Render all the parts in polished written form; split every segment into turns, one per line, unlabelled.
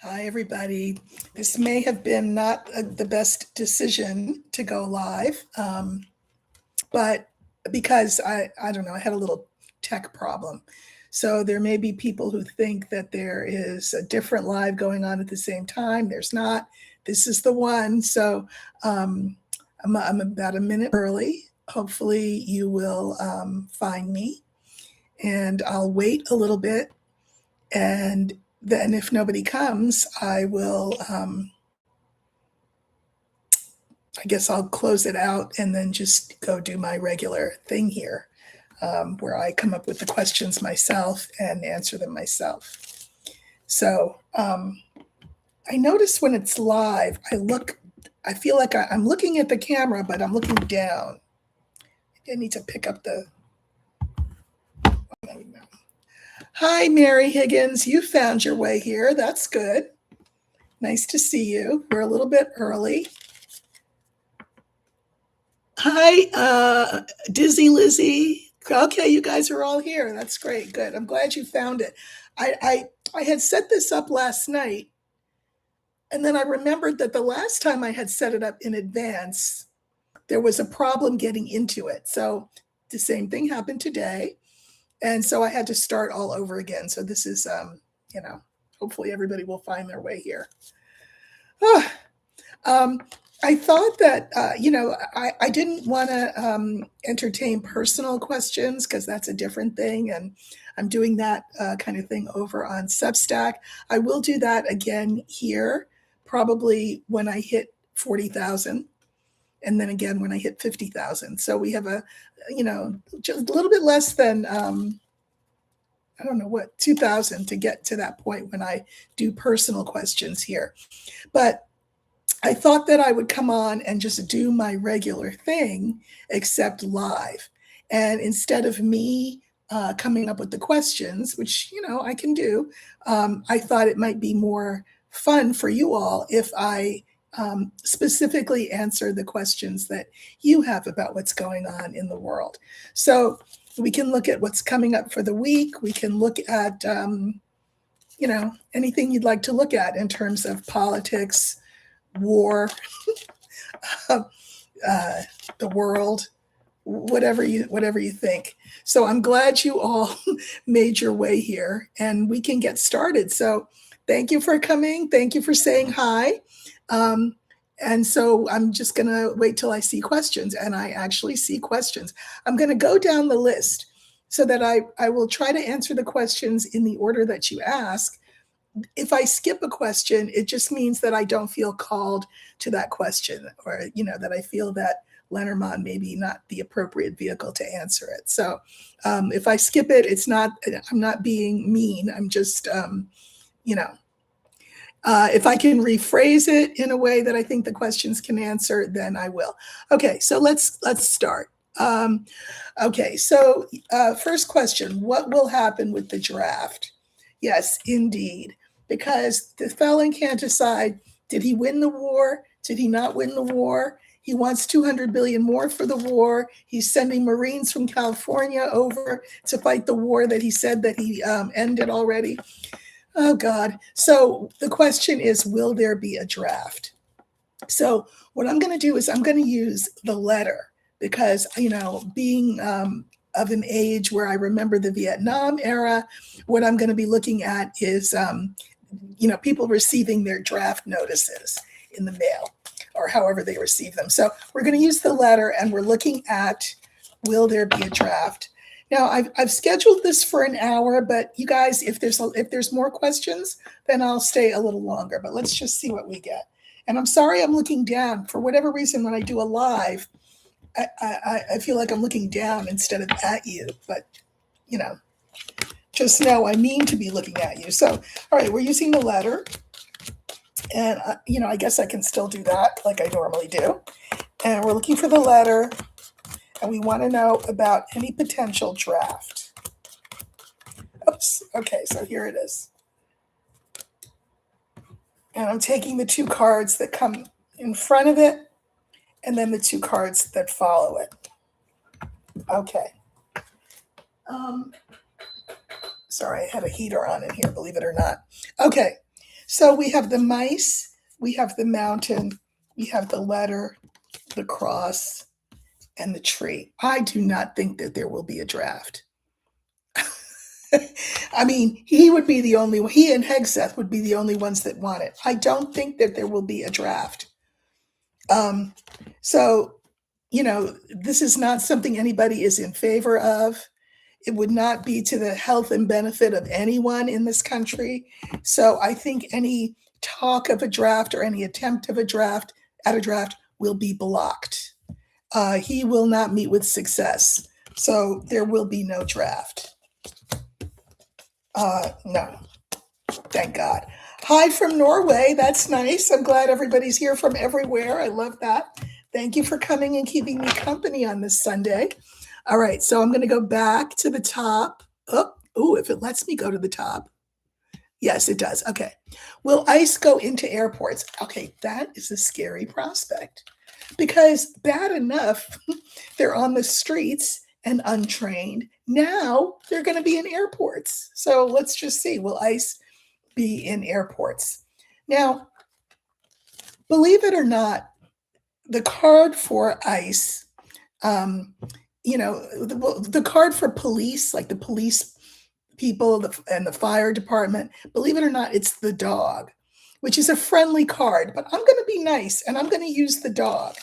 Hi, everybody. This may have been not the best decision to go live, but because I don't know, I had a little tech problem. So there may be people who think that there is a different live going on at the same time. There's not. This is the one. So I'm about a minute early. Hopefully, you will find me, and I'll wait a little bit, and then if nobody comes, I will, I guess I'll close it out and then just go do my regular thing here, where I come up with the questions myself and answer them myself. So I notice when it's live, I feel like I'm looking at the camera, but I'm looking down. I need to pick up the. Hi, Mary Higgins. You found your way here. That's good. Nice to see you. We're a little bit early. Hi, Dizzy Lizzie. Okay, you guys are all here. That's great. Good. I'm glad you found it. I had set this up last night, and then I remembered that the last time I had set it up in advance, there was a problem getting into it. So the same thing happened today. And so I had to start all over again. So this is, hopefully everybody will find their way here. I thought that, I didn't want to entertain personal questions because that's a different thing. And I'm doing that kind of thing over on Substack. I will do that again here, probably when I hit 40,000. And then again when I hit 50,000. So we have just a little bit less than, I don't know what, 2,000 to get to that point when I do personal questions here. But I thought that I would come on and just do my regular thing, except live. And instead of me coming up with the questions, which, I can do, I thought it might be more fun for you all if I specifically answer the questions that you have about what's going on in the world. So we can look at what's coming up for the week. We can look at, anything you'd like to look at in terms of politics, war, the world, whatever you think. So I'm glad you all made your way here, and we can get started. So thank you for coming. Thank you for saying hi. And so I'm just going to wait till I see questions, and I actually see questions. I'm going to go down the list so that I will try to answer the questions in the order that you ask. If I skip a question, it just means that I don't feel called to that question, or, that I feel that Lenormand may be not the appropriate vehicle to answer it. So if I skip it, I'm not being mean. I'm just, if I can rephrase it in a way that I think the questions can answer, then I will. Okay, so let's start. Okay, so first question, what will happen with the draft? Yes, indeed, because the felon can't decide, did he win the war? Did he not win the war? He wants 200 billion more for the war. He's sending Marines from California over to fight the war that he said that he ended already. Oh, God. So the question is, will there be a draft? So what I'm going to do is I'm going to use the letter because, being of an age where I remember the Vietnam era, what I'm going to be looking at is, people receiving their draft notices in the mail or however they receive them. So we're going to use the letter, and we're looking at, will there be a draft? Now, I've scheduled this for an hour, but you guys, if there's more questions, then I'll stay a little longer. But let's just see what we get. And I'm sorry I'm looking down. For whatever reason, when I do a live, I feel like I'm looking down instead of at you. But, just know I mean to be looking at you. So, all right, we're using the letter. And, I guess I can still do that like I normally do. And we're looking for the letter. And we want to know about any potential draft. Oops. Okay, so here it is. And I'm taking the two cards that come in front of it, and then the two cards that follow it. Okay. Sorry, I had a heater on in here, believe it or not. Okay, So we have the mice, we have the mountain, we have the letter, the cross, and the tree. I do not think that there will be a draft. I mean, he would be the only one. He and Hegseth would be the only ones that want it. I don't think that there will be a draft. Um, so, this is not something anybody is in favor of. It would not be to the health and benefit of anyone in this country. So I think any talk of a draft or any attempt of a draft will be blocked. He will not meet with success. So there will be no draft. No, thank God. Hi from Norway. That's nice. I'm glad everybody's here from everywhere. I love that. Thank you for coming and keeping me company on this Sunday. All right, so I'm going to go back to the top. Oh, if it lets me go to the top. Yes, it does. Okay. Will ICE go into airports? Okay, that is a scary prospect because bad enough they're on the streets and untrained. Now they're going to be in airports. So let's just see. Will ICE be in airports? Now, believe it or not, the card for ICE, the card for police, like the police people and the fire department, believe it or not, it's the dog, which is a friendly card. But I'm going to be nice and I'm going to use the dog.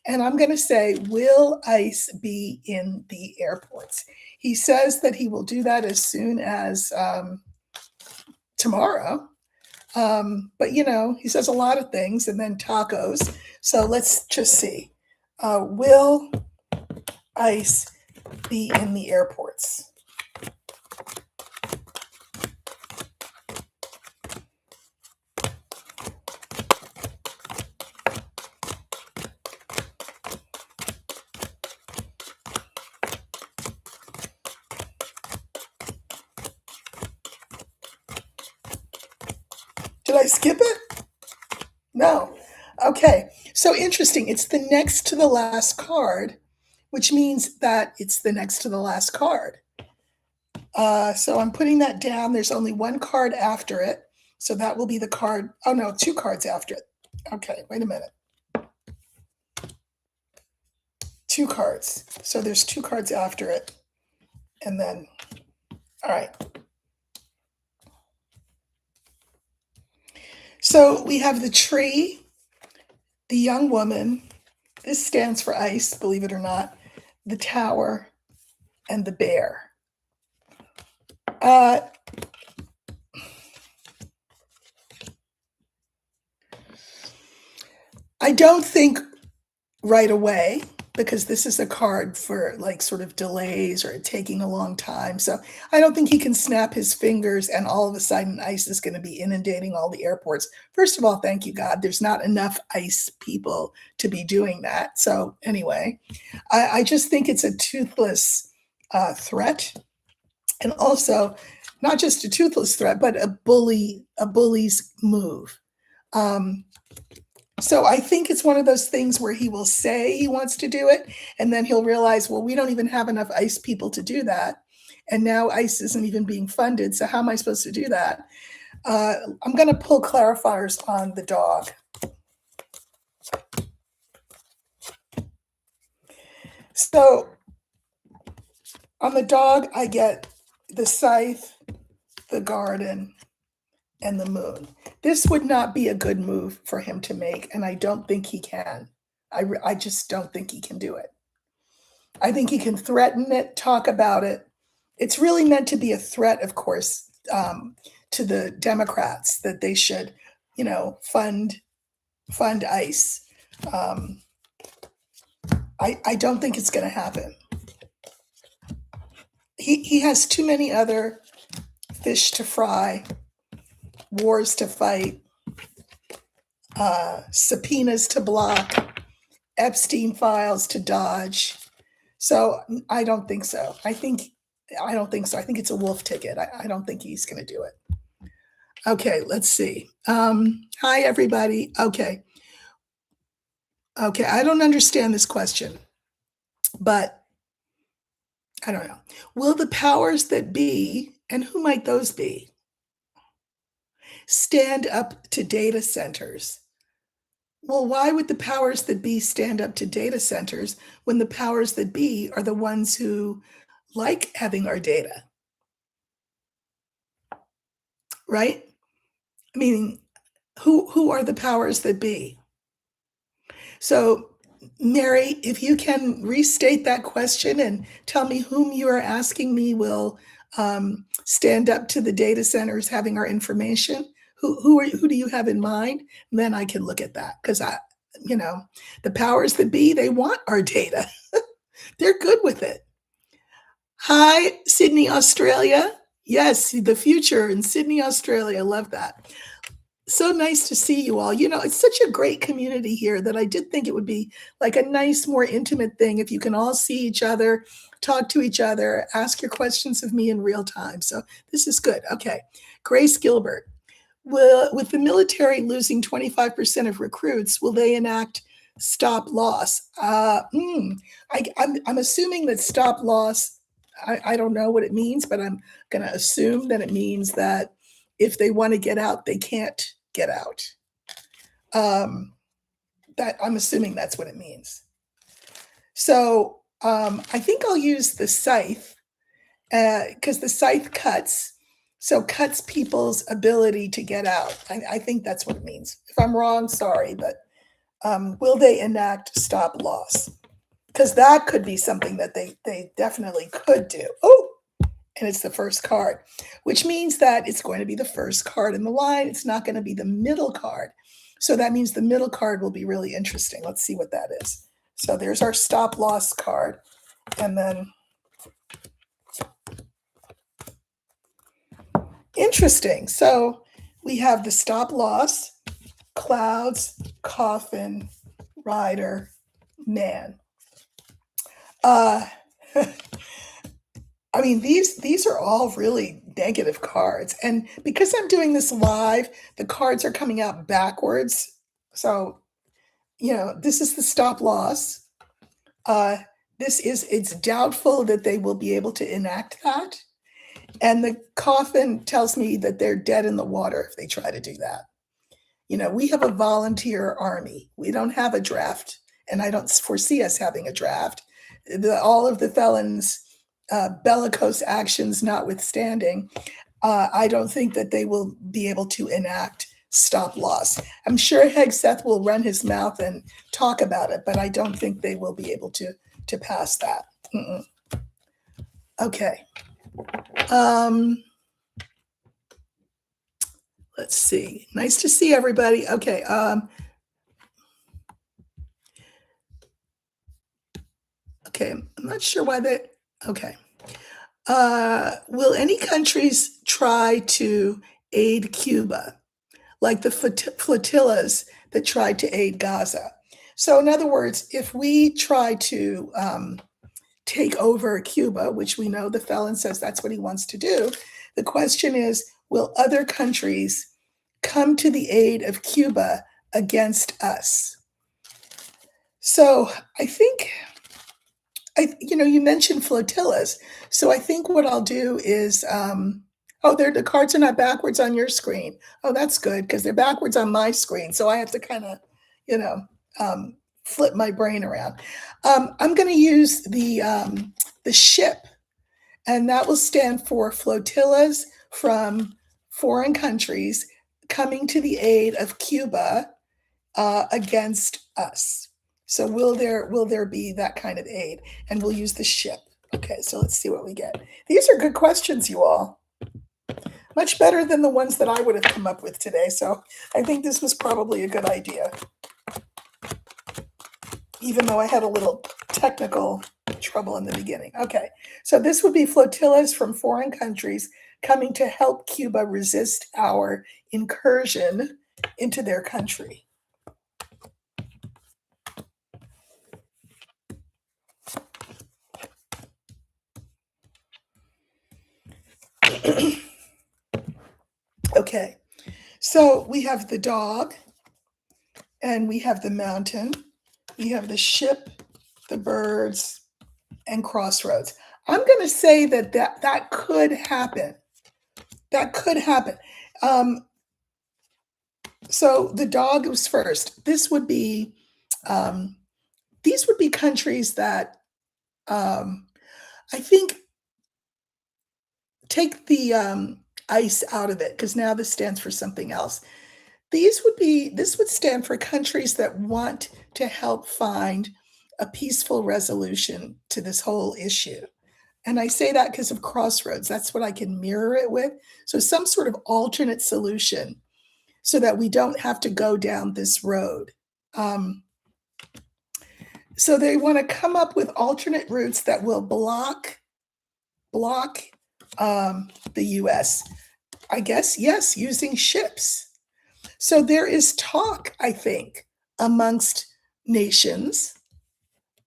And I'm going to say, will ICE be in the airports? He says that he will do that as soon as tomorrow. But, he says a lot of things and then tacos. So let's just see. Will ICE be in the airports? Did I skip it? No. Okay. So interesting. It's the next to the last card, which means that it's the next to the last card. So I'm putting that down. There's only one card after it. So that will be the card. Oh, no, two cards after it. Okay, wait a minute. Two cards. So there's two cards after it. And then, all right. So we have the tree, the young woman. This stands for ICE, believe it or not. The tower and the bear. I don't think right away, because this is a card for like sort of delays or taking a long time. So I don't think he can snap his fingers and all of a sudden ICE is going to be inundating all the airports. First of all, thank you, God, there's not enough ICE people to be doing that. So anyway, I just think it's a toothless threat. And also not just a toothless threat, but a bully's move. So I think it's one of those things where he will say he wants to do it, and then he'll realize, well, we don't even have enough ICE people to do that. And now ICE isn't even being funded. So how am I supposed to do that? I'm going to pull clarifiers on the dog. So on the dog, I get the scythe, the garden, and the moon. This would not be a good move for him to make, and I don't think he can. I just don't think he can do it. I think he can threaten it, talk about it. It's really meant to be a threat, of course, to the Democrats that they should, fund ICE. I don't think it's going to happen. He has too many other fish to fry, wars to fight, subpoenas to block, Epstein files to dodge. So I don't think so. I don't think so. I think it's a wolf ticket. I don't think he's going to do it. Okay, let's see. Hi, everybody. Okay, I don't understand this question, but I don't know. Will the powers that be, and who might those be? stand up to data centers. Well, why would the powers that be stand up to data centers when the powers that be are the ones who like having our data, right? Meaning, who are the powers that be? So, Mary, if you can restate that question and tell me whom you are asking me will stand up to the data centers having our information. Who do you have in mind? And then I can look at that because you know, the powers that be, they want our data. They're good with it. Hi, Sydney, Australia. Yes, the future in Sydney, Australia. Love that. So nice to see you all. You know, it's such a great community here that I did think it would be like a nice, more intimate thing if you can all see each other, talk to each other, ask your questions of me in real time. So this is good. Okay. Grace Gilbert. With the military losing 25% of recruits, will they enact stop loss? I'm assuming that stop loss, I don't know what it means, but I'm going to assume that it means that if they want to get out, they can't get out. That I'm assuming that's what it means. So I think I'll use the scythe because the scythe cuts, so cuts people's ability to get out. I think that's what it means. If I'm wrong, sorry, but will they enact stop loss? Because that could be something that they definitely could do. Oh, and it's the first card, which means that it's going to be the first card in the line. It's not going to be the middle card. So that means the middle card will be really interesting. Let's see what that is. So there's our stop loss card. And then interesting. So we have the stop loss, clouds, coffin, rider, man. I mean, these are all really negative cards. And because I'm doing this live, the cards are coming out backwards. So, you know, this is the stop loss. It's doubtful that they will be able to enact that. And the coffin tells me that they're dead in the water if they try to do that. You know, we have a volunteer army. We don't have a draft, and I don't foresee us having a draft. All of the felons' bellicose actions notwithstanding, I don't think that they will be able to enact stop loss. I'm sure Hegseth will run his mouth and talk about it, but I don't think they will be able to pass that. Okay. Let's see. Nice to see everybody. Okay. Okay. I'm not sure why that. Okay. Will any countries try to aid Cuba, like the flotillas that tried to aid Gaza? So, in other words, if we try to take over Cuba, which we know the felon says that's what he wants to do, the question is, will other countries come to the aid of Cuba against us? So I think, you mentioned flotillas. So I think what I'll do is, the cards are not backwards on your screen. Oh, that's good because they're backwards on my screen. So I have to kind of, flip my brain around. I'm going to use the ship, and that will stand for flotillas from foreign countries coming to the aid of Cuba against us. So will there be that kind of aid? And we'll use the ship. Okay, so let's see what we get. These are good questions, you all. Much better than the ones that I would have come up with today. So I think this was probably a good idea, even though I had a little technical trouble in the beginning. Okay, so this would be flotillas from foreign countries coming to help Cuba resist our incursion into their country. Okay, so we have the dog, and we have the mountain, we have the ship, the birds, and crossroads. I'm going to say that could happen. That could happen. So the dog was first. Um, these would be countries that um, I think take the ice out of it because now this stands for something else. This would stand for countries that want to help find a peaceful resolution to this whole issue. And I say that because of crossroads. That's what I can mirror it with. So some sort of alternate solution so that we don't have to go down this road. Um, so they want to come up with alternate routes that will block the U.S. I guess yes, using ships. So there is talk, I think, amongst nations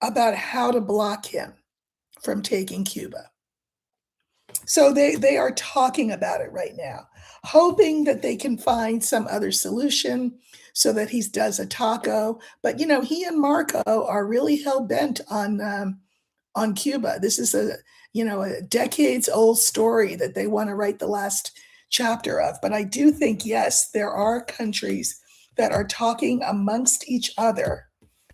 about how to block him from taking Cuba. So they are talking about it right now, hoping that they can find some other solution so that he does a taco. But he and Marco are really hell bent on Cuba. This is a decades old story that they want to write the last chapter of. But I do think yes, there are countries that are talking amongst each other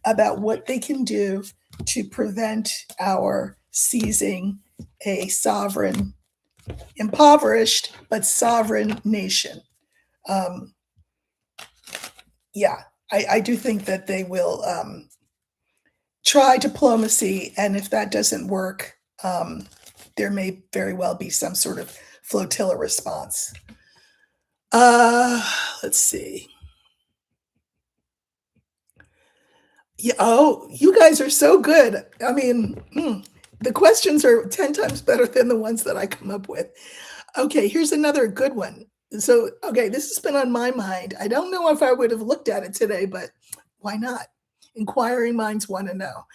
about what they can do to prevent our seizing a sovereign, impoverished but sovereign nation. Um, yeah, I do think that they will try diplomacy, and if that doesn't work, there may very well be some sort of flotilla response. Uh, let's see. Yeah, oh, you guys are so good. I mean, the questions are 10 times better than the ones that I come up with. Okay, here's another good one. So, okay, this has been on my mind. I don't know if I would have looked at it today, but why not? Inquiring minds want to know.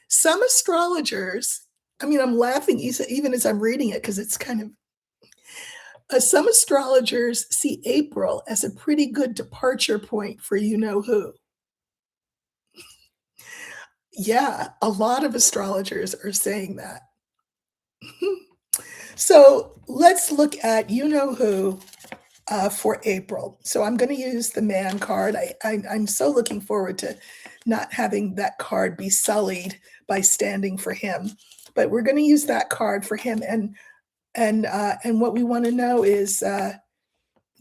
Some astrologers, I mean, I'm laughing even as I'm reading it because it's kind of, some astrologers see April as a pretty good departure point for you know who. Yeah, a lot of astrologers are saying that. So let's look at you know who for April. So I'm going to use the man card. I'm so looking forward to not having that card be sullied by standing for him. But we're going to use that card for him, and what we want to know is,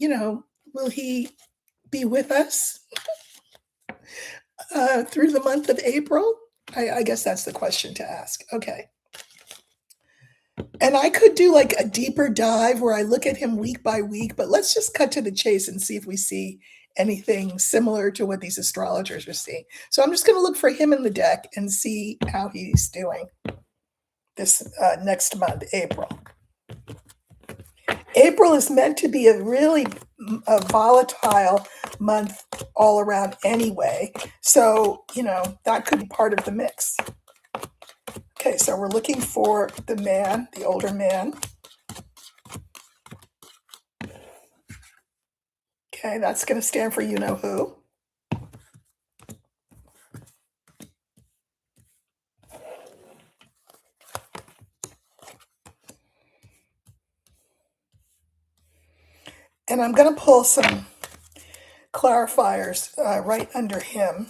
will he be with us through the month of April? I guess that's the question to ask. Okay. And I could do like a deeper dive where I look at him week by week, but let's just cut to the chase and see if we see anything similar to what these astrologers are seeing. So I'm just going to look for him in the deck and see how he's doing this next month, April. April is meant to be a really volatile month all around anyway. So, that could be part of the mix. Okay, so we're looking for the man, the older man. Okay, that's going to stand for you know who. And I'm going to pull some clarifiers right under him.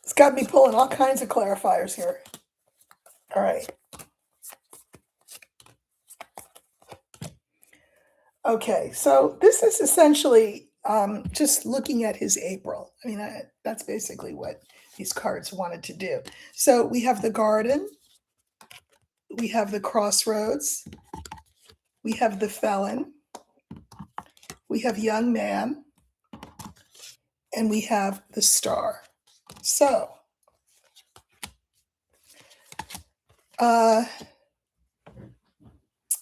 It's got me pulling all kinds of clarifiers here. All right. Okay, so this is essentially just looking at his April. I mean, that's basically what these cards wanted to do. So we have the garden, we have the crossroads, we have the felon, we have young man, and we have the star. So,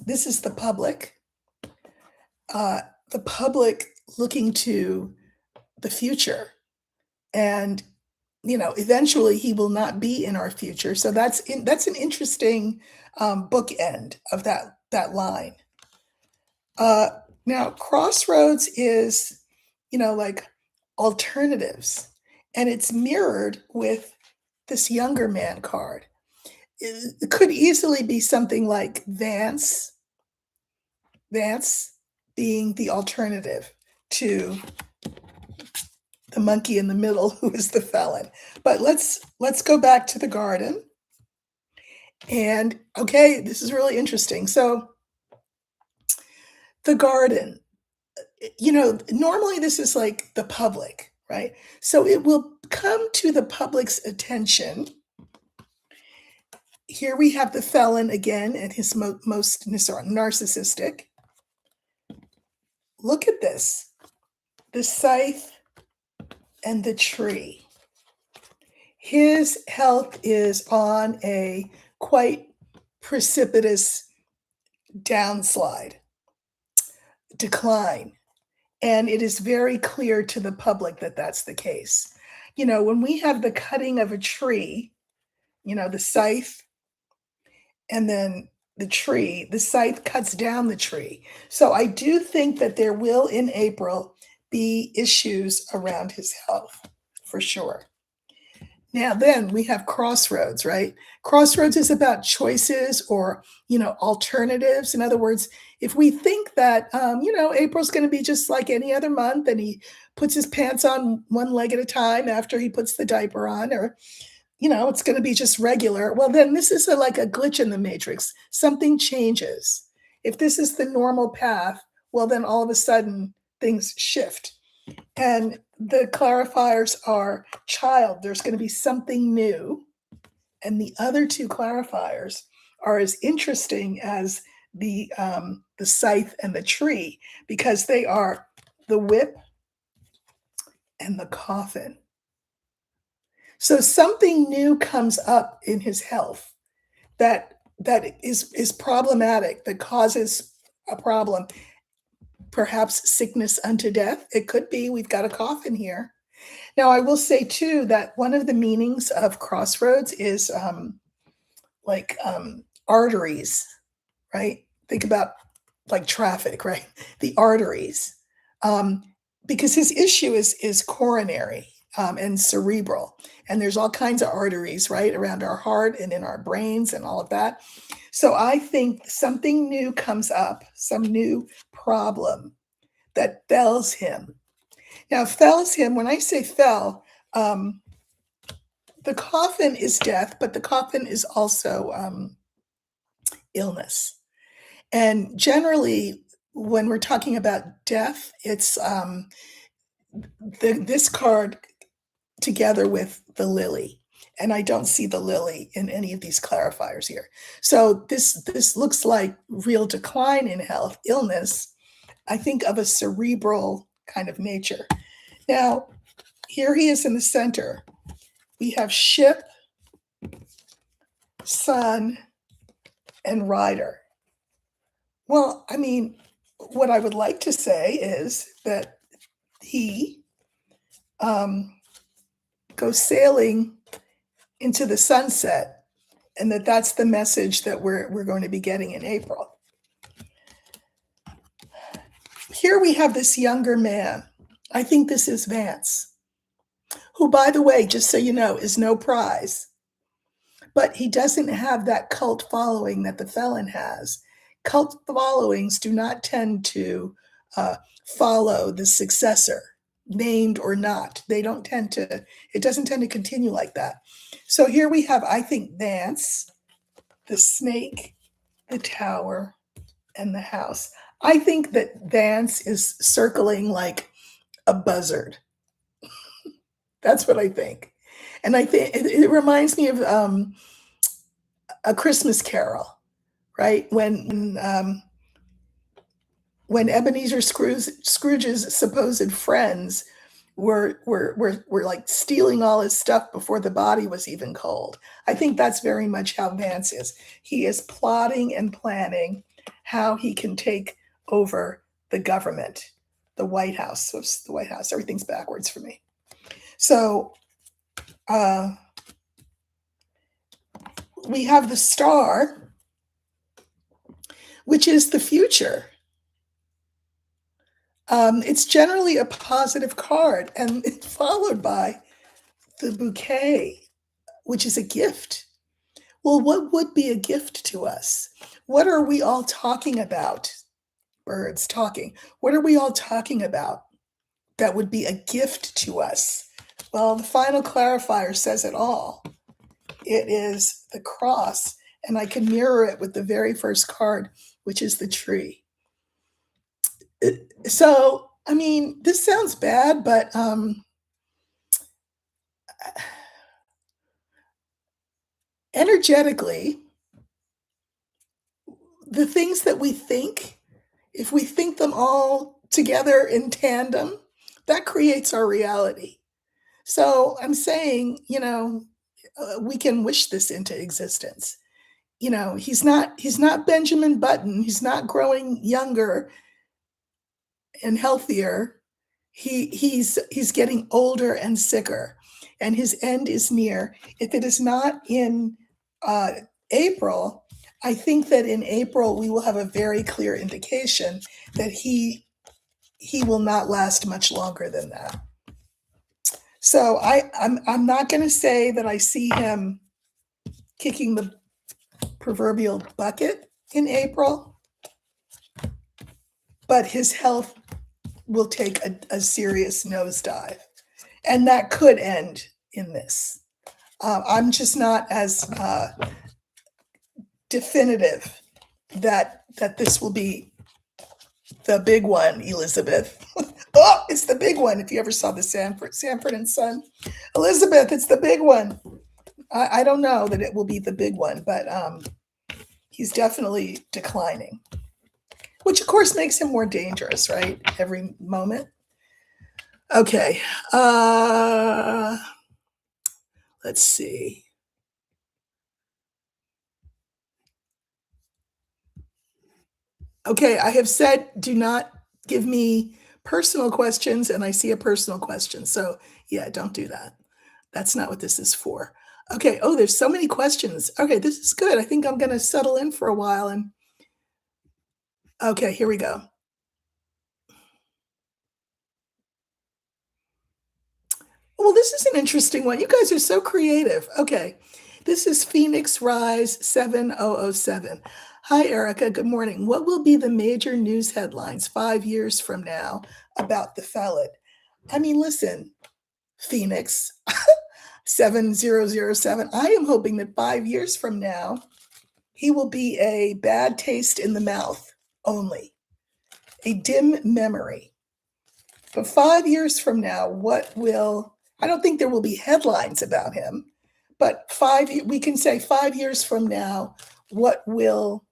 this is the public. The public looking to the future and eventually he will not be in our future. So that's an interesting bookend of that line. Uh, Now, crossroads is, like alternatives, and it's mirrored with this younger man card. It could easily be something like Vance being the alternative to the monkey in the middle, who is the felon. But let's go back to the garden. And okay, this is really interesting. So the garden, normally this is like the public, right? So it will come to the public's attention. Here we have the felon again at his most narcissistic. Look at this, the scythe and the tree. His health is on a quite precipitous downslide, decline. And it is very clear to the public that that's the case. When we have the cutting of a tree, the scythe and then the tree, the scythe cuts down the tree. So I do think that there will, in April, be issues around his health, for sure. Now, then we have crossroads, right? Crossroads is about choices or, alternatives. In other words, if we think that, April's going to be just like any other month and he puts his pants on one leg at a time after he puts the diaper on, or, it's going to be just regular. Well, then this is like a glitch in the matrix. Something changes. If this is the normal path, well, then all of a sudden things shift. And the clarifiers are child, there's going to be something new. And the other two clarifiers are as interesting as the scythe and the tree, because they are the whip and the coffin. So something new comes up in his health that is problematic, that causes a problem. Perhaps sickness unto death. It could be. We've got a coffin here. Now, I will say too that one of the meanings of crossroads is arteries, right? Think about like traffic, right? The arteries, because his issue is coronary and cerebral, and there's all kinds of arteries, right, around our heart and in our brains and all of that. So I think something new comes up, some new problem that fells him. Now, fells him, when I say fell, the coffin is death, but the coffin is also illness. And generally, when we're talking about death, it's this card together with the lily. And I don't see the lily in any of these clarifiers here. So this looks like real decline in health, illness. I think of a cerebral kind of nature. Now, here he is in the center. We have ship, sun, and rider. Well, I mean, what I would like to say is that he goes sailing into the sunset, and that's the message that we're going to be getting in April. Here we have this younger man. I think this is Vance, who, by the way, just so you know, is no prize. But he doesn't have that cult following that the felon has. Cult followings do not tend to follow the successor, named or not. It doesn't tend to continue like that. So here we have, I think, Vance, the snake, the tower, and the house. I think that Vance is circling like a buzzard. That's what I think. And I think it reminds me of A Christmas Carol, right? When Ebenezer Scrooge's supposed friends were like stealing all his stuff before the body was even cold. I think that's very much how Vance is. He is plotting and planning how he can take over the government, the White House. Oops, the White House. Everything's backwards for me. So Uh, we have the star, which is the future. It's generally a positive card, and it's followed by the bouquet, which is a gift. Well, what would be a gift to us? What are we all talking about? Birds talking. What are we all talking about that would be a gift to us? Well, the final clarifier says it all. It is the cross, and I can mirror it with the very first card, which is the tree. So, I mean, this sounds bad, but energetically, the things that we think, if we think them all together in tandem, that creates our reality. So I'm saying, we can wish this into existence. He's not Benjamin Button. He's not growing younger and healthier. He's getting older and sicker, and his end is near. If it is not in uh, April, I think that in April we will have a very clear indication that he will not last much longer than that. So I'm not going to say that I see him kicking the proverbial bucket in April, but his health will take a serious nosedive, and that could end in this. I'm just not as definitive that this will be the big one, Elizabeth. Oh, it's the big one. If you ever saw the Sanford and Son, Elizabeth, it's the big one. I don't know that it will be the big one, but he's definitely declining, which of course makes him more dangerous, right? Every moment. Okay. Let's see. Okay, I have said do not give me personal questions, and I see a personal question. So, yeah, don't do that. That's not what this is for. Okay. Oh, there's so many questions. Okay, this is good. I think I'm going to settle in for a while. And okay, here we go. Well, this is an interesting one. You guys are so creative. Okay. This is Phoenix Rise 7007. Hi, Erica. Good morning. What will be the major news headlines 5 years from now about the phallid? I mean, listen, Phoenix 7007. I am hoping that 5 years from now, he will be a bad taste in the mouth only, a dim memory. But 5 years from now, I don't think there will be headlines about him, but we can say 5 years from now, what will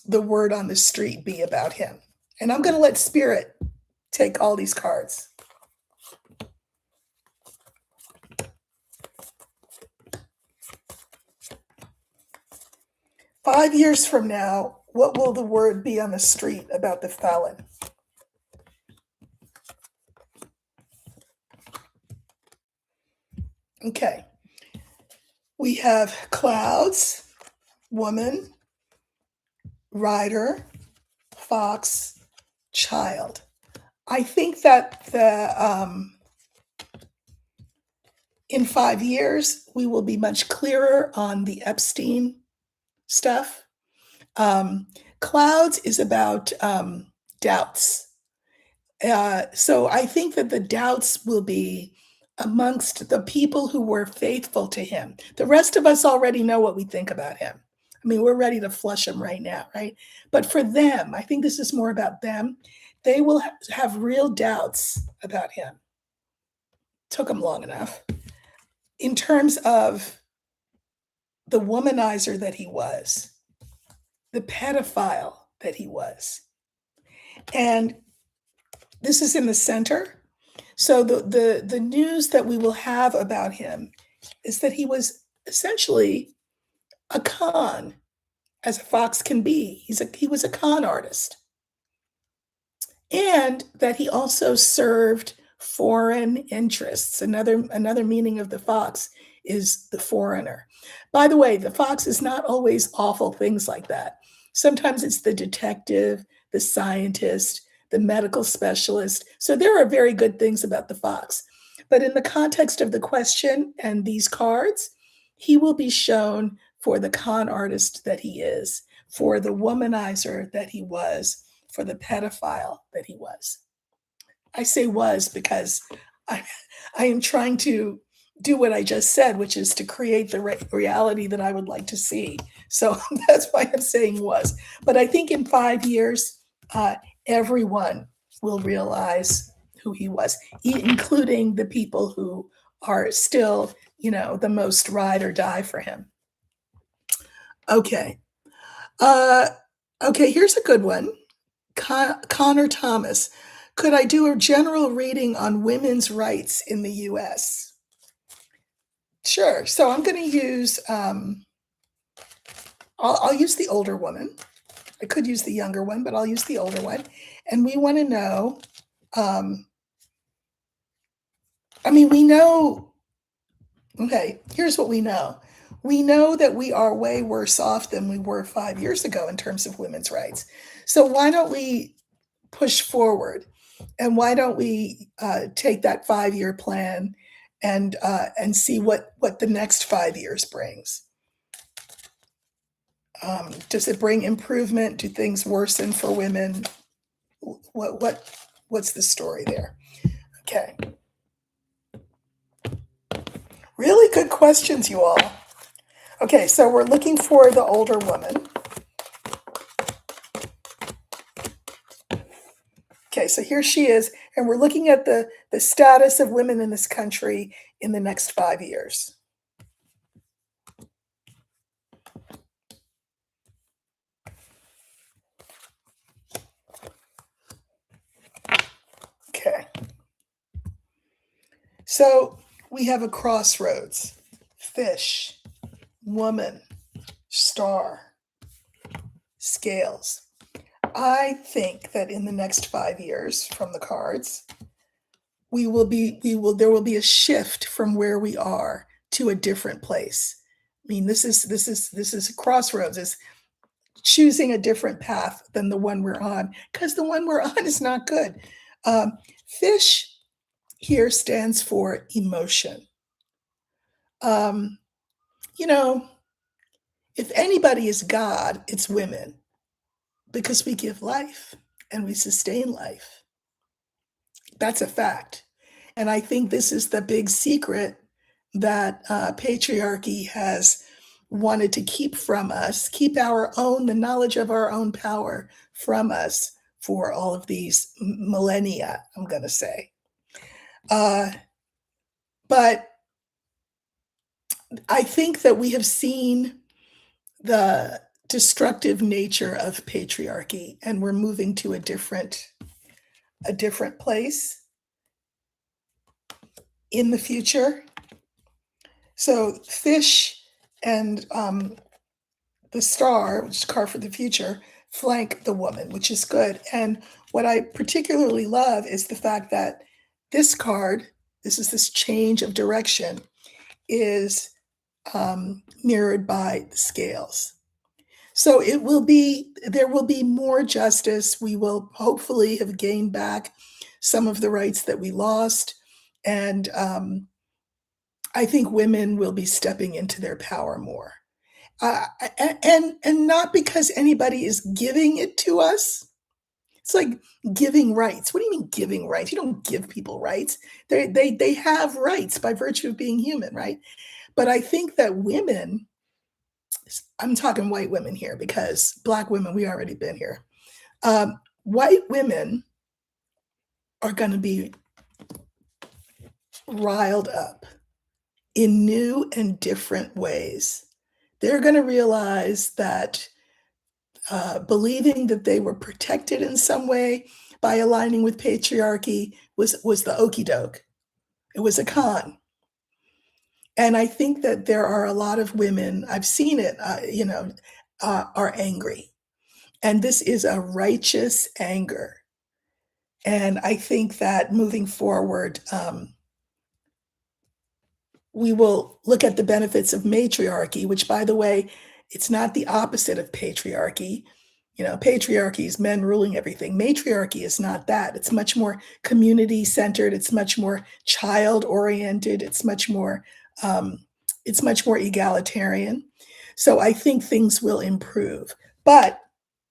the word on the street be about him? And I'm going to let Spirit take all these cards. Five years from now, what will the word be on the street about the phallid? Okay. We have clouds, woman, rider, fox, child. I think that in 5 years, we will be much clearer on the Epstein stuff. Clouds is about doubts. So I think that the doubts will be amongst the people who were faithful to him. The rest of us already know what we think about him. I mean, we're ready to flush him right now, right? But for them, I think this is more about them. They will have real doubts about him. Took him long enough. In terms of the womanizer that he was, the pedophile that he was. And this is in the center. So the news that we will have about him is that he was essentially a con, as a fox can be. He was a con artist. And that he also served Foreign interests. Another meaning of the fox is the foreigner. By the way, the fox is not always awful things like that. Sometimes it's the detective, the scientist, the medical specialist. So there are very good things about the fox. But in the context of the question and these cards, he will be shown for the con artist that he is, for the womanizer that he was, for the pedophile that he was. I say was because I, I am trying to do what I just said, which is to create the reality that I would like to see. So that's why I'm saying was. But I think in 5 years, everyone will realize who he was, including the people who are still, the most ride or die for him. Okay. Uh, okay, here's a good one. Connor Thomas. Could I do a general reading on women's rights in the US? Sure. So I'm going to use, I'll use the older woman. I could use the younger one, but I'll use the older one. And we want to know, we know, okay, here's what we know. We know that we are way worse off than we were 5 years ago in terms of women's rights. So why don't we push forward? And why don't we take that 5-year plan and see what the next 5 years brings? Does it bring improvement? Do things worsen for women? What's the story there? Okay. Really good questions, you all. Okay, so we're looking for the older woman. Okay, so here she is, and we're looking at the status of women in this country in the next 5 years. Okay. So we have a crossroads: fish, woman, star, scales. I think that in the next 5 years from the cards, there will be a shift from where we are to a different place. I mean, this is a crossroads. It's choosing a different path than the one we're on, because the one we're on is not good. Fish here stands for emotion. If anybody is God, it's women, because we give life and we sustain life. That's a fact. And I think this is the big secret that patriarchy has wanted to keep from us, keep the knowledge of our own power from us for all of these millennia, I'm going to say. But I think that we have seen the destructive nature of patriarchy, and we're moving to a different place in the future. So fish and the star, which is card for the future, flank the woman, which is good. And what I particularly love is the fact that this card, this change of direction, is mirrored by the scales. So there will be more justice. We will hopefully have gained back some of the rights that we lost. And I think women will be stepping into their power more. And not because anybody is giving it to us. It's like giving rights. What do you mean giving rights? You don't give people rights. They have rights by virtue of being human, right? But I think that women, I'm talking white women here, because Black women, we already been here. White women are going to be riled up in new and different ways. They're going to realize that believing that they were protected in some way by aligning with patriarchy was the okie doke. It was a con. And I think that there are a lot of women, I've seen it, are angry. And this is a righteous anger. And I think that moving forward, we will look at the benefits of matriarchy, which, by the way, it's not the opposite of patriarchy. Patriarchy is men ruling everything. Matriarchy is not that. It's much more community centered. It's much more child oriented. It's much more egalitarian. So I think things will improve, but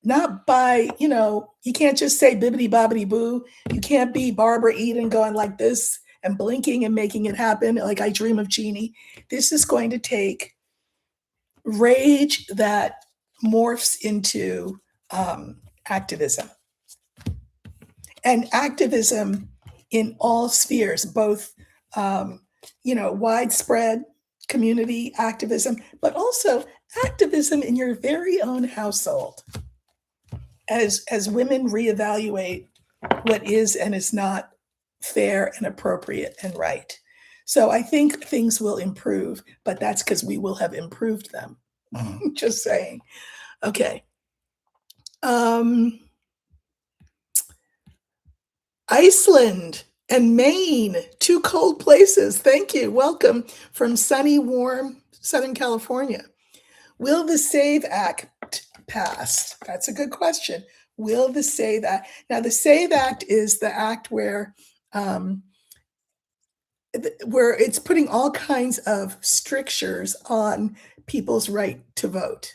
not by, you can't just say bibbity bobbity boo. You can't be Barbara Eden going like this and blinking and making it happen like I Dream of Jeannie. This is going to take rage that morphs into activism. And activism in all spheres, both widespread community activism, but also activism in your very own household as women reevaluate what is and is not fair and appropriate and right. So I think things will improve, but that's because we will have improved them. Just saying. Okay. Iceland and Maine, two cold places. Thank you. Welcome from sunny, warm Southern California. Will the SAVE Act pass? That's a good question. Will the SAVE Act? Now, the SAVE Act is the act where it's putting all kinds of strictures on people's right to vote.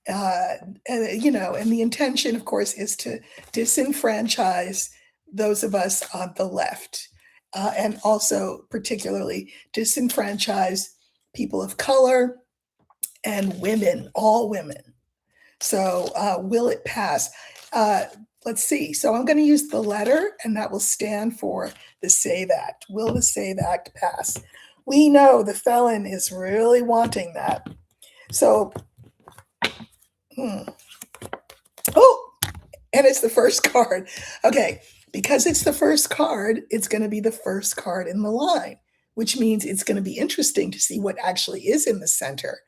And the intention, of course, is to disenfranchise those of us on the left, and also particularly disenfranchise people of color and women, all women. So will it pass? Let's see. So I'm going to use the letter, and that will stand for the SAVE Act. Will the SAVE Act pass? We know the felon is really wanting that. So, oh, and it's the first card. Okay, because it's the first card, it's going to be the first card in the line, which means it's going to be interesting to see what actually is in the center.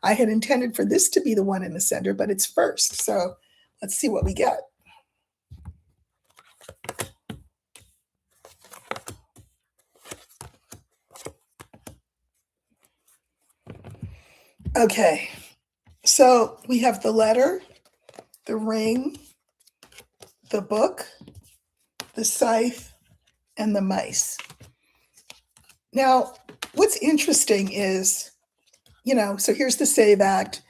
I had intended for this to be the one in the center, but it's first. So let's see what we get. Okay, so we have the letter, the ring, the book, the scythe, and the mice. Now, what's interesting is, so here's the SAVE Act.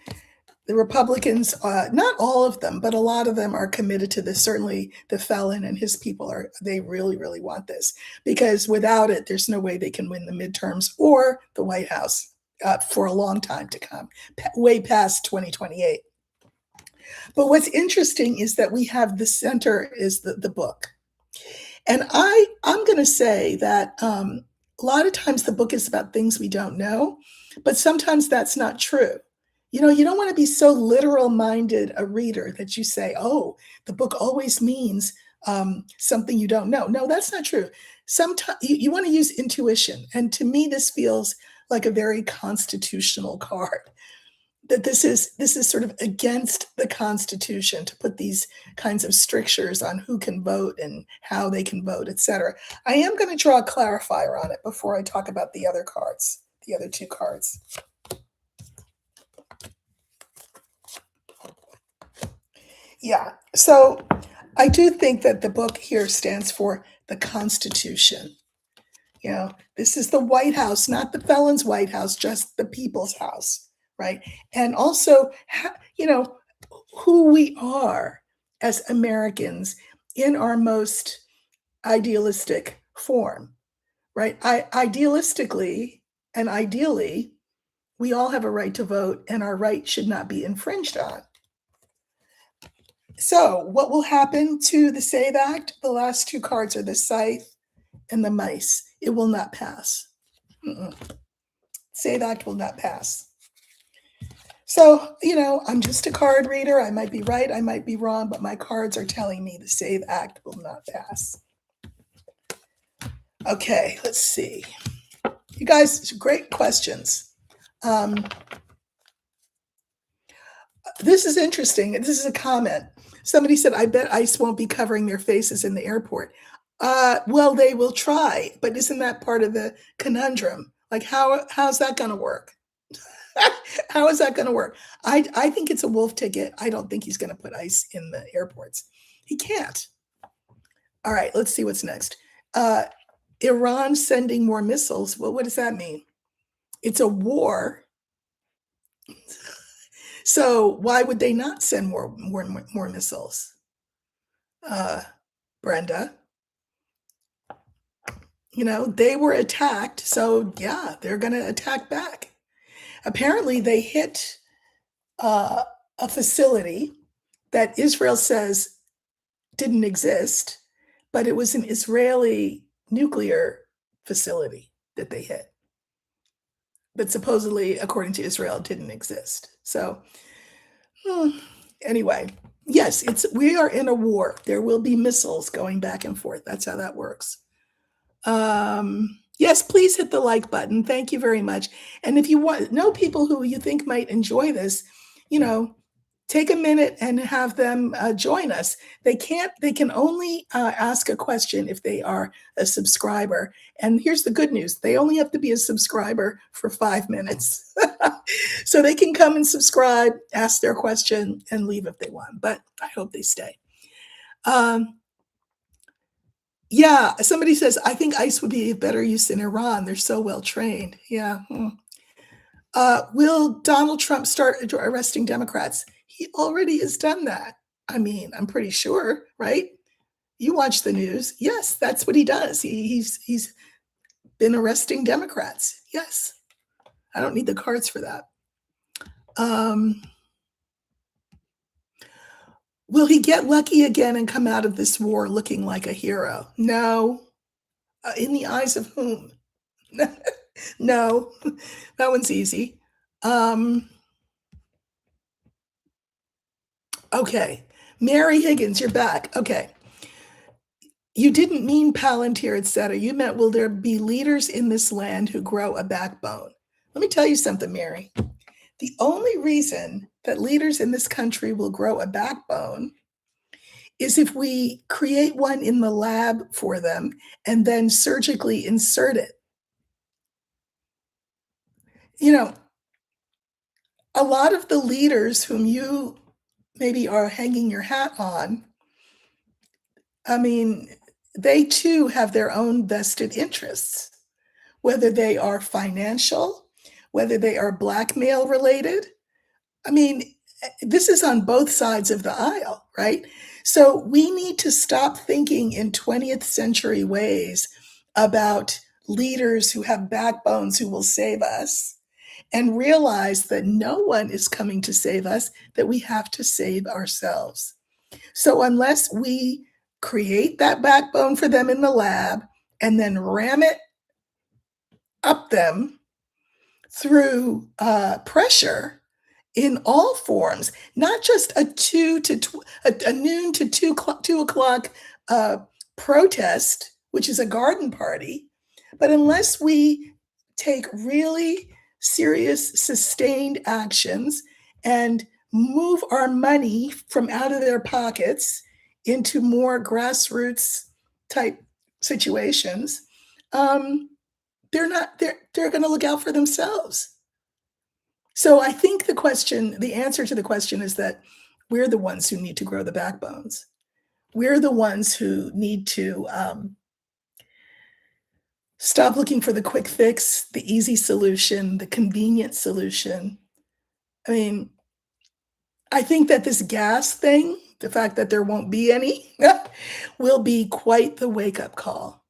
The Republicans, not all of them, but a lot of them are committed to this. Certainly the felon and his people they really, really want this, because without it, there's no way they can win the midterms or the White House for a long time to come, way past 2028. But what's interesting is that we have the center is the book. And I'm going to say that a lot of times the book is about things we don't know, but sometimes that's not true. You don't want to be so literal-minded a reader that you say, oh, the book always means something you don't know. No, that's not true. Sometimes you want to use intuition. And to me, this feels like a very constitutional card. That this is sort of against the Constitution to put these kinds of strictures on who can vote and how they can vote, etc. I am going to draw a clarifier on it before I talk about the other cards, the other two cards. Yeah, so I do think that the book here stands for the Constitution. This is the White House, not the felon's White House, just the people's house, right? And also, who we are as Americans in our most idealistic form, right? Idealistically and ideally, we all have a right to vote, and our right should not be infringed on. So what will happen to the SAVE Act? The last two cards are the scythe and the mice. It will not pass. SAVE Act will not pass. So, I'm just a card reader. I might be right, I might be wrong, but my cards are telling me the SAVE Act will not pass. Okay, let's see. You guys, great questions. This is interesting. This is a comment. Somebody said, I bet ICE won't be covering their faces in the airport. Well, they will try, but isn't that part of the conundrum? Like, how's that going to work? How is that going to work? I think it's a wolf ticket. I don't think he's going to put ICE in the airports. He can't. All right, let's see what's next. Iran sending more missiles. Well, what does that mean? It's a war. So why would they not send more missiles? Brenda, they were attacked, so yeah, they're going to attack back. Apparently, they hit a facility that Israel says didn't exist, but it was an Israeli nuclear facility that they hit that supposedly, according to Israel, didn't exist. So, anyway, yes, we are in a war. There will be missiles going back and forth. That's how that works. Yes, please hit the like button. Thank you very much. And if you know people who you think might enjoy this, take a minute and have them join us. They can only ask a question if they are a subscriber. And here's the good news. They only have to be a subscriber for 5 minutes. So they can come and subscribe, ask their question, and leave if they want. But I hope they stay. Yeah, somebody says, I think ICE would be of better use in Iran. They're so well trained. Yeah. Will Donald Trump start arresting Democrats? He already has done that. I mean, I'm pretty sure, right? You watch the news. Yes, that's what he does. He's been arresting Democrats. Yes. I don't need the cards for that. Will he get lucky again and come out of this war looking like a hero? No. In the eyes of whom? No. That one's easy. Okay. Mary Higgins, you're back. Okay. You didn't mean Palantir, etc. You meant, will there be leaders in this land who grow a backbone? Let me tell you something, Mary. The only reason that leaders in this country will grow a backbone is if we create one in the lab for them and then surgically insert it. A lot of the leaders whom you maybe are hanging your hat on, I mean, they too have their own vested interests, whether they are financial, whether they are blackmail related. I mean, this is on both sides of the aisle, right? So we need to stop thinking in 20th century ways about leaders who have backbones who will save us, and realize that no one is coming to save us, that we have to save ourselves. So unless we create that backbone for them in the lab and then ram it up them through pressure in all forms, not just a noon to 2 o'clock protest, which is a garden party, but unless we take really serious, sustained actions and move our money from out of their pockets into more grassroots type situations, they're going to look out for themselves. So I think the answer to the question is that we're the ones who need to grow the backbones. We're the ones who need to stop looking for the quick fix, the easy solution, the convenient solution. I mean, I think that this gas thing, the fact that there won't be any, will be quite the wake-up call.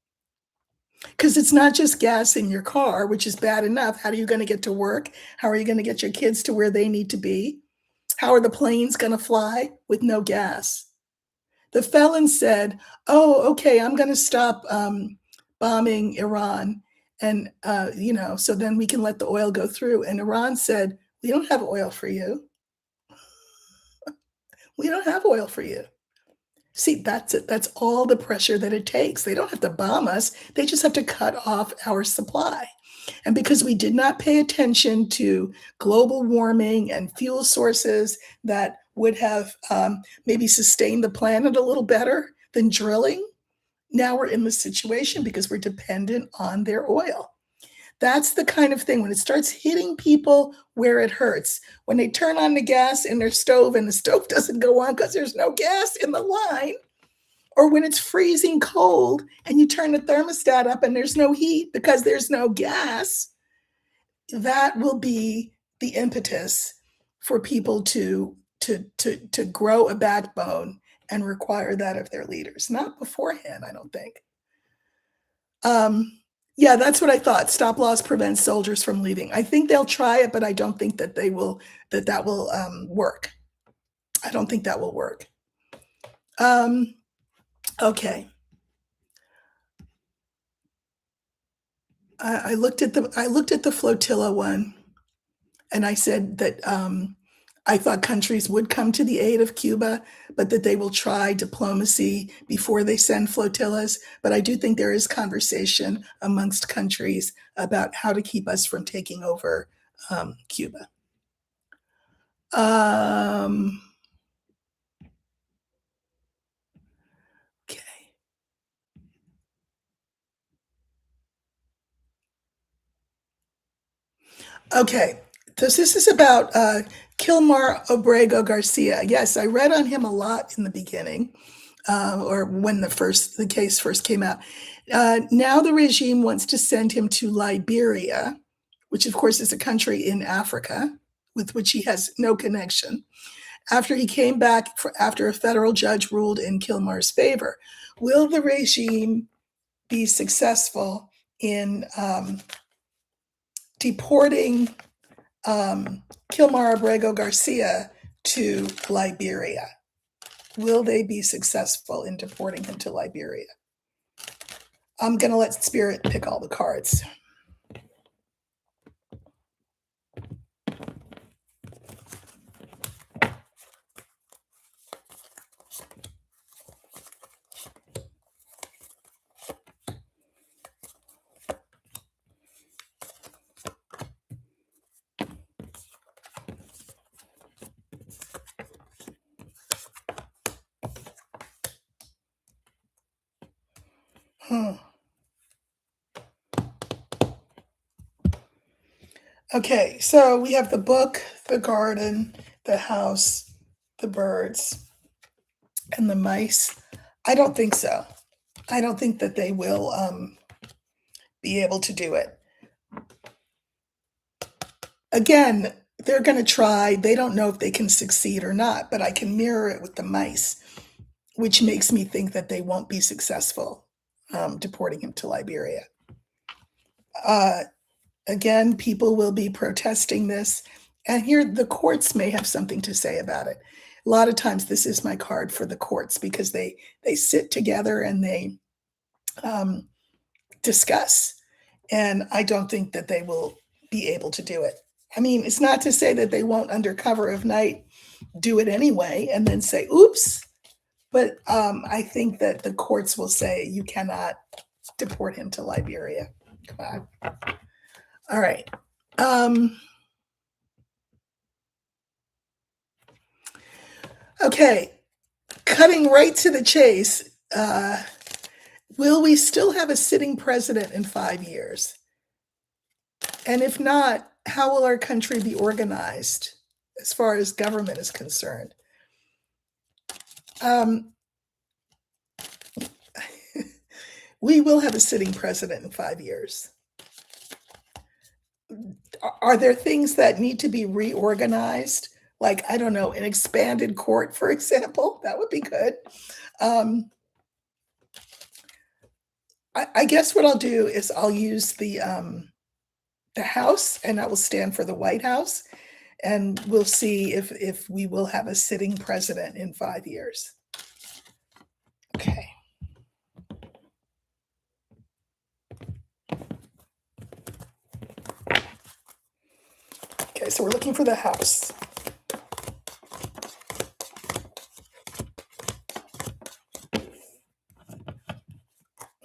Because it's not just gas in your car, which is bad enough. How are you going to get to work? How are you going to get your kids to where they need to be? How are the planes going to fly with no gas? The felon said, oh, okay, I'm going to stop bombing Iran. And, so then we can let the oil go through. And Iran said, we don't have oil for you. We don't have oil for you. See, that's it. That's all the pressure that it takes. They don't have to bomb us. They just have to cut off our supply. And because we did not pay attention to global warming and fuel sources that would have maybe sustained the planet a little better than drilling, now we're in this situation because we're dependent on their oil. That's the kind of thing when it starts hitting people where it hurts. When they turn on the gas in their stove and the stove doesn't go on because there's no gas in the line, or when it's freezing cold and you turn the thermostat up and there's no heat because there's no gas, that will be the impetus for people to grow a backbone and require that of their leaders. Not beforehand, I don't think. Yeah, that's what I thought. Stop loss prevents soldiers from leaving. I think they'll try it, but I don't think that that will work. I don't think that will work. Okay. I looked at the flotilla one, and I said that I thought countries would come to the aid of Cuba, but that they will try diplomacy before they send flotillas. But I do think there is conversation amongst countries about how to keep us from taking over Cuba. Okay. Okay. This is about Kilmar Obrego Garcia. Yes, I read on him a lot in the beginning, or when the case first came out. Now the regime wants to send him to Liberia, which of course is a country in Africa with which he has no connection, after he came back after a federal judge ruled in Kilmar's favor. Will the regime be successful in deporting Kilmar Abrego Garcia to Liberia? Will they be successful in deporting him to Liberia? I'm going to let Spirit pick all the cards. Okay, so we have the book, the garden, the house, the birds, and the mice. I don't think so. I don't think that they will be able to do it. Again, they're going to try. They don't know if they can succeed or not, but I can mirror it with the mice, which makes me think that they won't be successful deporting him to Liberia. Again, people will be protesting this, and here the courts may have something to say about it. A lot of times this is my card for the courts because they sit together and they discuss, and I don't think that they will be able to do it. I mean, it's not to say that they won't under cover of night do it anyway and then say, oops, but I think that the courts will say you cannot deport him to Liberia. Come on. All right. Okay, cutting right to the chase. Will we still have a sitting president in 5 years? And if not, how will our country be organized as far as government is concerned? We will have a sitting president in 5 years. Are there things that need to be reorganized? Like, I don't know, an expanded court, for example? That would be good. I guess what I'll do is I'll use the House, and I will stand for the White House, and we'll see if we will have a sitting president in 5 years. Okay. Okay, so we're looking for the House.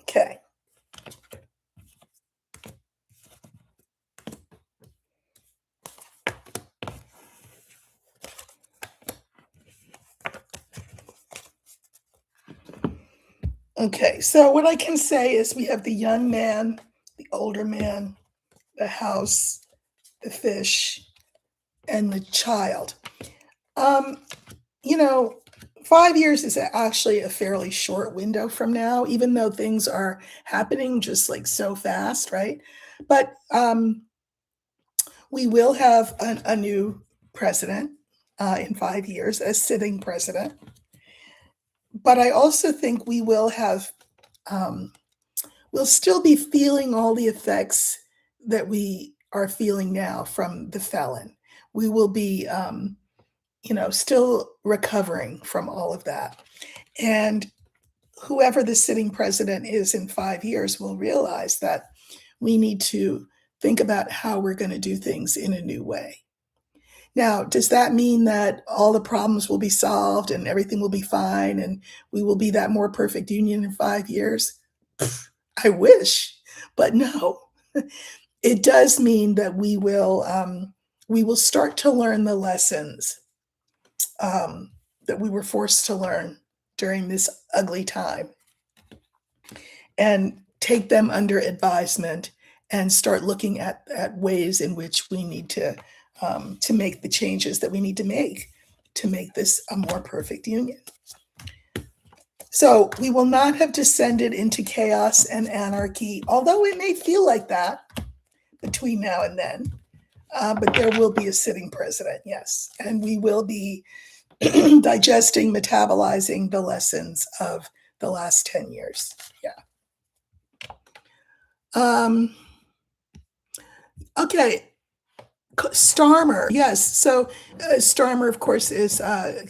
Okay. Okay, so what I can say is we have the young man, the older man, the house, the fish, and the child. Um, you know, 5 years is actually a fairly short window from now, even though things are happening just, like, so fast, right? But, we will have a new president, in 5 years, a sitting president, but I also think we will have, um we'll still be feeling all the effects that we are feeling now from the felon. We will be, still recovering from all of that. And whoever the sitting president is in 5 years will realize that we need to think about how we're gonna do things in a new way. Now, does that mean that all the problems will be solved and everything will be fine and we will be that more perfect union in 5 years? I wish, but no. It does mean that we will start to learn the lessons, that we were forced to learn during this ugly time and take them under advisement and start looking at ways in which we need to make the changes that we need to make this a more perfect union. So we will not have descended into chaos and anarchy, although it may feel like that between now and then. But there will be a sitting president, yes, and we will be digesting, metabolizing the lessons of the last 10 years. Yeah. Um, okay. Starmer, yes. So Starmer, of course, is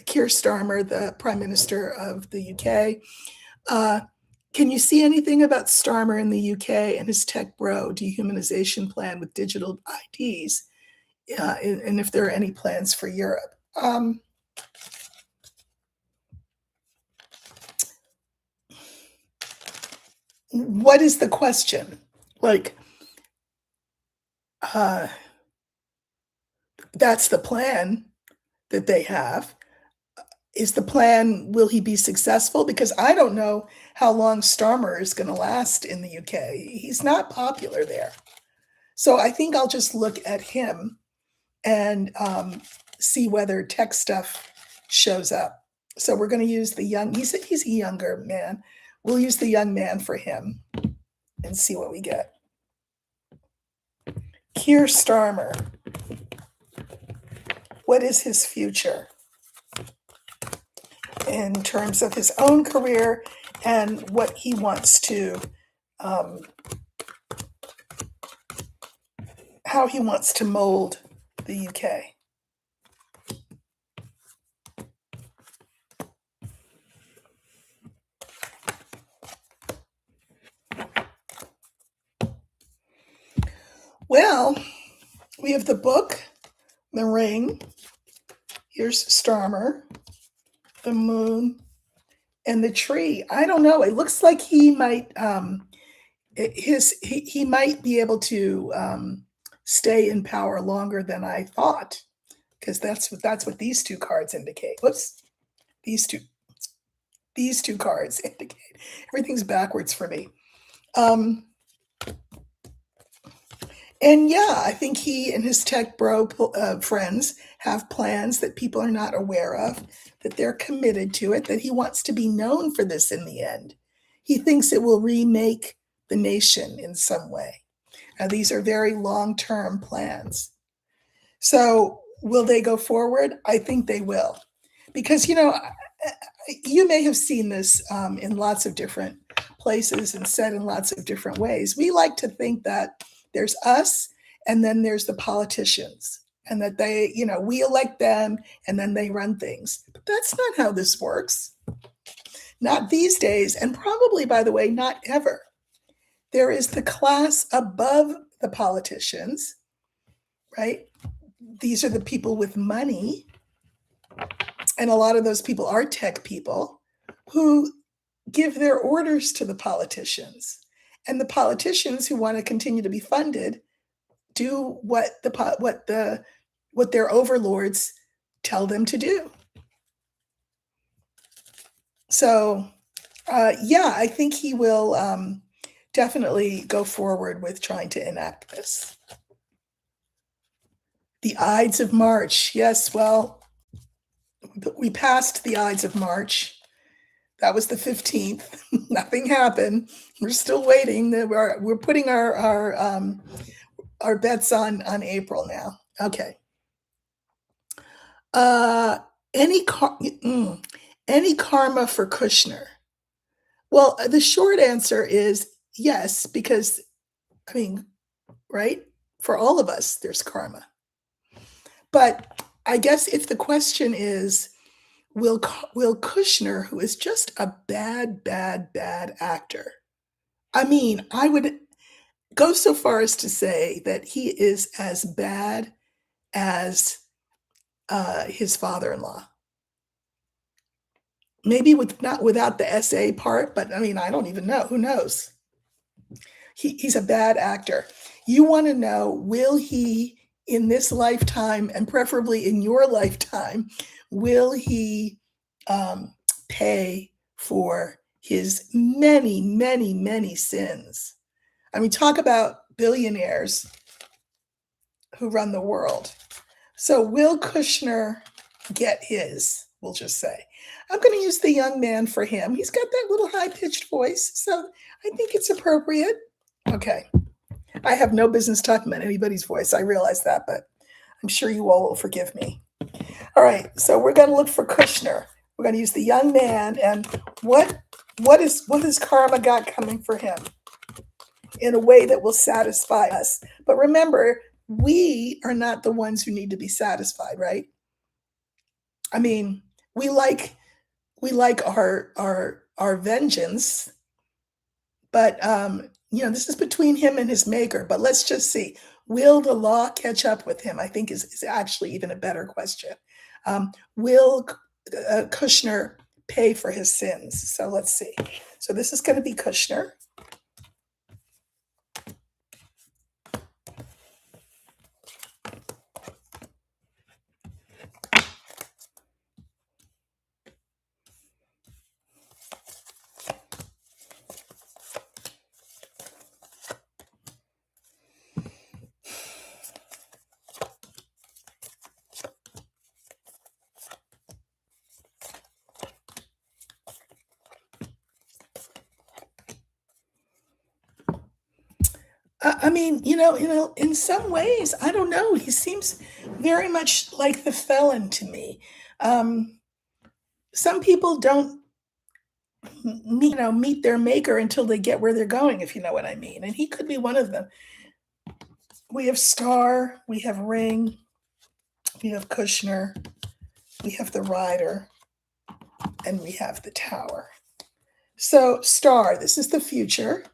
Keir Starmer, the Prime Minister of the UK. Uh, can you see anything about Starmer in the UK and his tech bro dehumanization plan with digital IDs? And if there are any plans for Europe? What is the question? Like, uh, that's the plan that they have. Is the plan, will he be successful? Because I don't know how long Starmer is going to last in the UK. He's not popular there. So I think I'll just look at him and see whether tech stuff shows up. So we're going to use the young, he's a younger man. We'll use the young man for him and see what we get. Keir Starmer. What is his future in terms of his own career and what he wants to, how he wants to mold the UK? Well, we have the book, the ring. Here's Starmer, the moon, and the tree. I don't know. It looks like he might he might be able to stay in power longer than I thought, because that's what these two cards indicate. Whoops, these two these two cards indicate. Everything's backwards for me. Um, And yeah, I think he and his tech bro friends have plans that people are not aware of, that they're committed to it, that he wants to be known for this in the end. He thinks it will remake the nation in some way. Now, these are very long term plans. So, will they go forward? I think they will. Because, you may have seen this in lots of different places and said in lots of different ways. We like to think that there's us and then there's the politicians and that we elect them and then they run things. But that's not how this works. Not these days. And probably, by the way, not ever. There is the class above the politicians, right? These are the people with money. And a lot of those people are tech people who give their orders to the politicians. And the politicians who want to continue to be funded do what their overlords tell them to do. So Yeah, I think he will definitely go forward with trying to enact this. The Ides of March. Yes, well, we passed the Ides of March. That was the 15th. Nothing happened. We're still waiting. We're putting our bets on April now. Okay. Uh, any any karma for Kushner? Well, the short answer is yes, because I mean, right? For all of us, there's karma. But I guess if the question is, will Kushner, who is just a bad actor, I mean, I would go so far as to say that he is as bad as his father-in-law. Maybe not without the SA part, but I mean, I don't even know. Who knows? He's a bad actor. You want to know, will he, in this lifetime, and preferably in your lifetime, will he um, pay for his many sins? I mean, talk about billionaires who run the world. So will Kushner get his? We'll just say. I'm going to use the young man for him. He's got that little high-pitched voice, so I think it's appropriate. Okay. I have no business talking about anybody's voice. I realize that, but I'm sure you all will forgive me. All right, so we're going to look for Kushner. We're going to use the young man, and what has karma got coming for him in a way that will satisfy us? But remember, we are not the ones who need to be satisfied, right? I mean, we like our vengeance, but this is between him and his maker. But let's just see, will the law catch up with him? I think is actually even a better question. Will Kushner pay for his sins? So let's see. So this is going to be Kushner. I mean, in some ways, I don't know. He seems very much like the felon to me. Some people don't meet their maker until they get where they're going, if you know what I mean. And he could be one of them. We have Star, we have Ring, we have Kushner, we have the Rider, and we have the Tower. So Star, this is the future.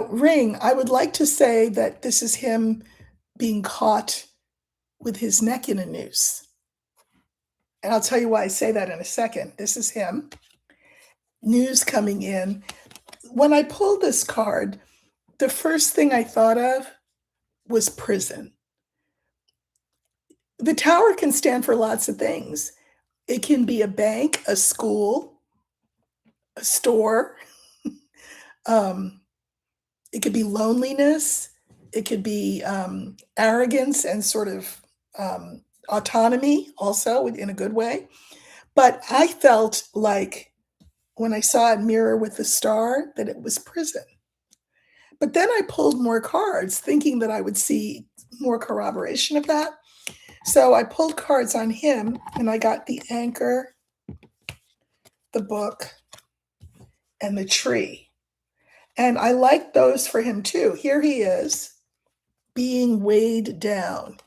Ring, I would like to say that this is him being caught with his neck in a noose. And I'll tell you why I say that in a second. This is him. News coming in. When I pulled this card, the first thing I thought of was prison. The Tower can stand for lots of things. It can be a bank, a school, a store. It could be loneliness. It could be arrogance and sort of autonomy, also in a good way. But I felt like when I saw it mirror with the Star that it was prison. But then I pulled more cards thinking that I would see more corroboration of that. So I pulled cards on him and I got the Anchor, the Book, and the Tree. And I like those for him too. Here he is being weighed down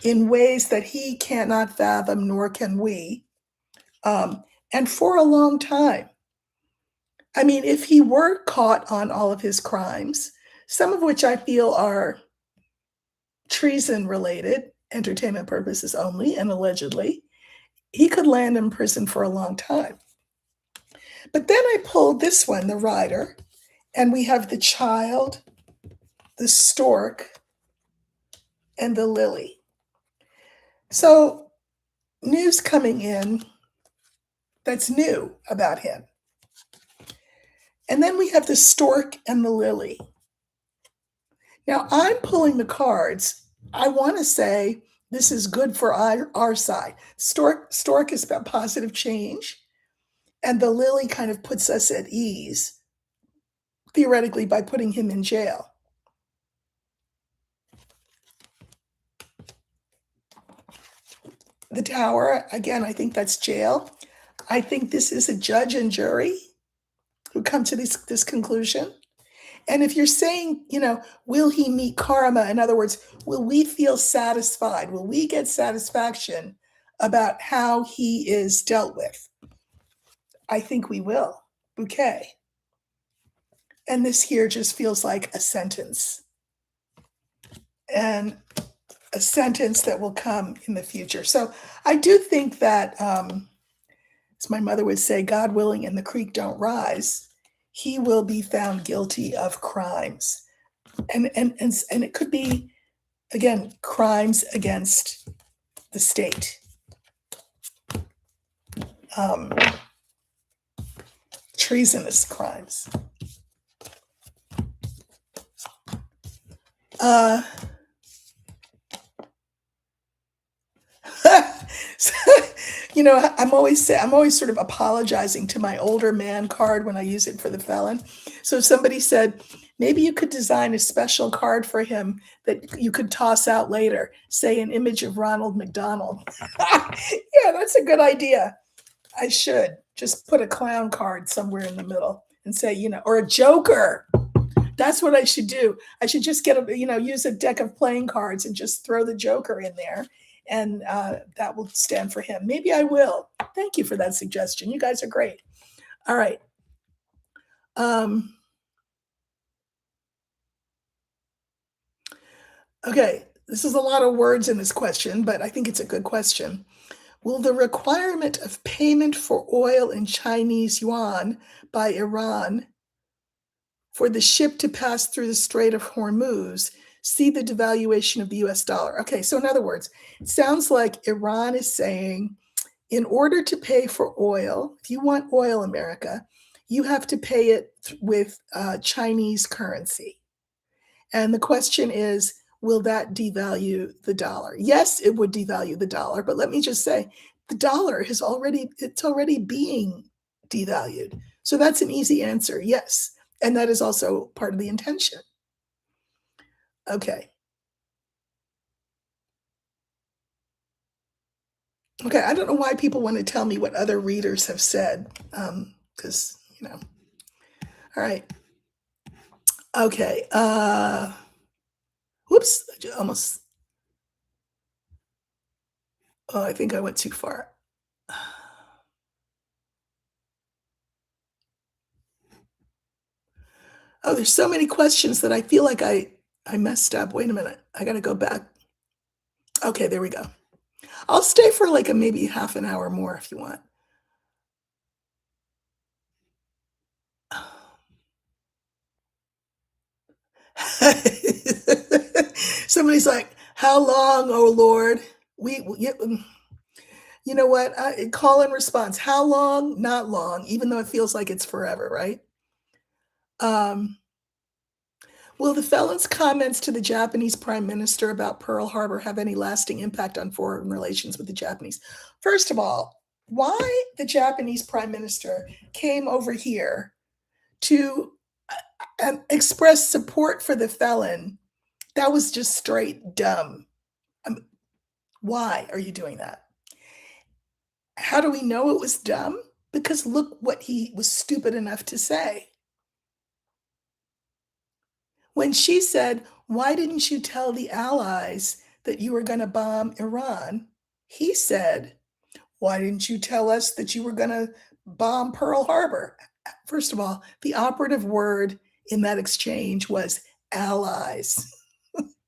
in ways that he cannot fathom, nor can we. And for a long time. I mean, if he were caught on all of his crimes, some of which I feel are treason related, entertainment purposes only, and allegedly, he could land in prison for a long time. But then I pulled this one, the Rider, and we have the Child, the Stork, and the Lily. So news coming in that's new about him. And then we have the stork and the lily. Now, I'm pulling the cards. I want to say this is good for our side. Stork is about positive change, and the lily kind of puts us at ease, theoretically, by putting him in jail. The tower, again, I think that's jail. I think this is a judge and jury who come to this conclusion. And if you're saying, will he meet karma? In other words, will we feel satisfied? Will we get satisfaction about how he is dealt with? I think we will. Bouquet. And this here just feels like a sentence. And a sentence that will come in the future. So I do think that, as my mother would say, God willing and the creek don't rise, he will be found guilty of crimes. And it could be, again, crimes against the state. Treasonous crimes. I'm always sort of apologizing to my older man card when I use it for the felon. So somebody said, maybe you could design a special card for him that you could toss out later, say an image of Ronald McDonald. Yeah, that's a good idea. I should just put a clown card somewhere in the middle and say, or a joker. That's what I should do. I should just use a deck of playing cards and just throw the joker in there. And that will stand for him. Maybe I will. Thank you for that suggestion. You guys are great. All right. Okay, this is a lot of words in this question, but I think it's a good question. Will the requirement of payment for oil in Chinese yuan by Iran for the ship to pass through the Strait of Hormuz see the devaluation of the US dollar? Okay, so in other words, it sounds like Iran is saying, in order to pay for oil, if you want oil, America, you have to pay it with Chinese currency. And the question is, will that devalue the dollar? Yes, it would devalue the dollar, but let me just say, the dollar it's already being devalued. So that's an easy answer, yes. And that is also part of the intention. Okay. Okay, I don't know why people want to tell me what other readers have said, because, all right. Okay, whoops, almost, I think I went too far. Oh, there's so many questions that I feel like I messed up. Wait a minute, I gotta go back. Okay, there we go. I'll stay for like maybe half an hour more if you want. Somebody's like, how long, oh Lord? You know what? Call and response. How long? Not long, even though it feels like it's forever, right? Will the felon's comments to the Japanese prime minister about Pearl Harbor have any lasting impact on foreign relations with the Japanese? First of all, why the Japanese prime minister came over here to express support for the felon, that was just straight dumb. Why are you doing that? How do we know it was dumb? Because look what he was stupid enough to say. When she said, why didn't you tell the Allies that you were going to bomb Iran? He said, why didn't you tell us that you were going to bomb Pearl Harbor? First of all, the operative word in that exchange was allies.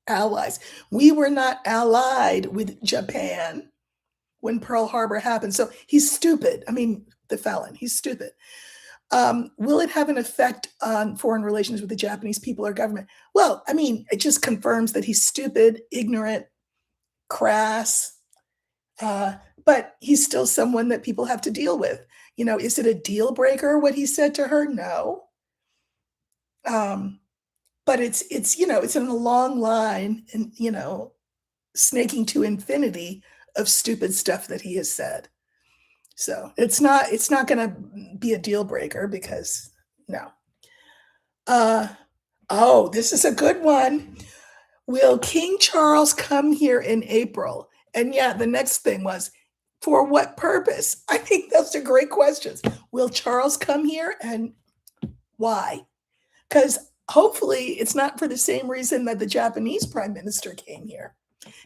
Allies. We were not allied with Japan when Pearl Harbor happened. So he's stupid. I mean, the felon, he's stupid. Will it have an effect on foreign relations with the Japanese people or government? Well, I mean, it just confirms that he's stupid, ignorant, crass. but he's still someone that people have to deal with. Is it a deal breaker what he said to her? No. Um, but it's in a long line and, snaking to infinity of stupid stuff that he has said. So it's not going to be a deal breaker because no. Uh, oh, this is a good one. Will King Charles come here in April? And yeah, the next thing was, for what purpose? I think those are great questions. Will Charles come here and why? Because hopefully it's not for the same reason that the Japanese prime minister came here.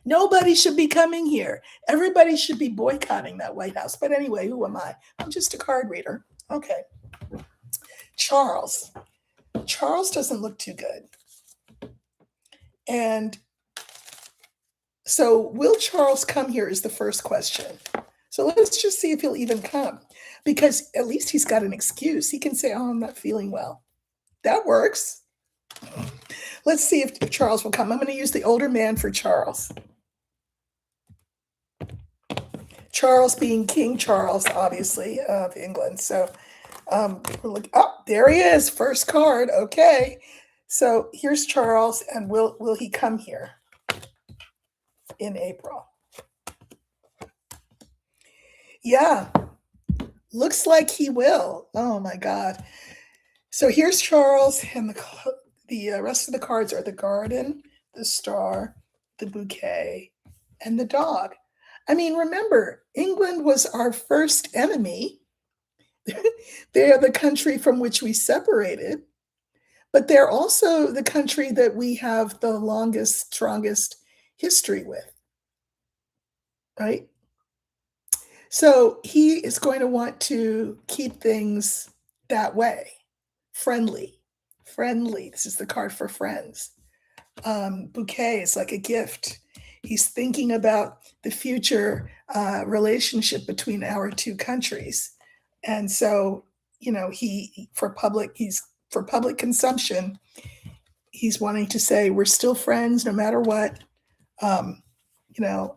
Nobody should be coming here. Everybody should be boycotting that White House. But anyway, who am I? I'm just a card reader. Okay. Charles. Charles doesn't look too good. And so, will Charles come here is the first question. So let's just see if he'll even come, because at least he's got an excuse. He can say, oh, I'm not feeling well. That works. Let's see if Charles will come. I'm going to use the older man for Charles. Charles being King Charles, obviously, of England. So we're looking, oh, there he is, first card. Okay. So here's Charles, and will he come here in April? Yeah, looks like he will. Oh my God. So here's Charles, and the rest of the cards are the garden, the star, the bouquet, and the dog. I mean, remember, England was our first enemy. They are the country from which we separated, but they're also the country that we have the longest, strongest history with, right? So he is going to want to keep things that way, friendly. This is the card for friends. Bouquet is like a gift. He's thinking about the future relationship between our two countries, and so he's for public consumption. He's wanting to say we're still friends no matter what. I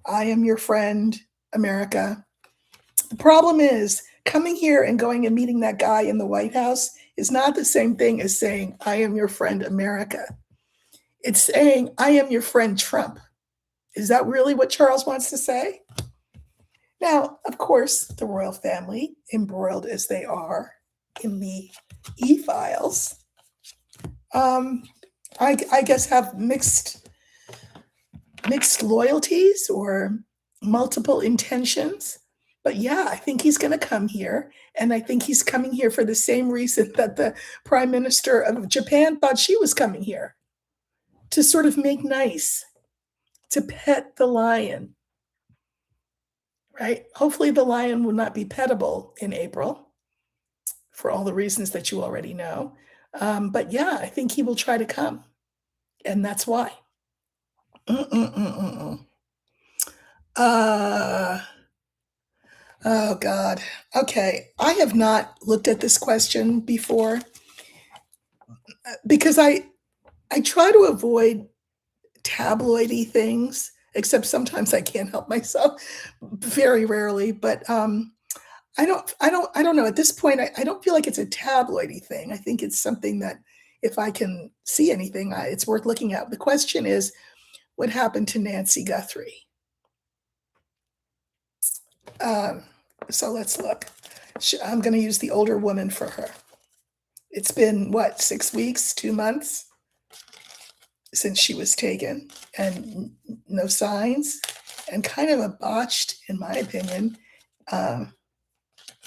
am your friend, America. The problem is coming here and going and meeting that guy in the White House is not the same thing as saying, I am your friend, America. It's saying, I am your friend, Trump. Is that really what Charles wants to say? Now, of course, the royal family, embroiled as they are in the e-files, I guess have mixed loyalties or multiple intentions. But yeah, I think he's going to come here. And I think he's coming here for the same reason that the prime minister of Japan thought she was coming here, to sort of make nice, to pet the lion, right? Hopefully the lion will not be pettable in April for all the reasons that you already know. But yeah, I think he will try to come. And that's why. Oh, God. Okay. I have not looked at this question before because I try to avoid tabloidy things, except sometimes I can't help myself, very rarely. But I don't know. At this point, I don't feel like it's a tabloidy thing. I think it's something that if I can see anything, it's worth looking at. The question is, what happened to Nancy Guthrie? So let's look. I'm going to use the older woman for her. It's been, what, 6 weeks, 2 months since she was taken, and no signs, and kind of a botched, in my opinion,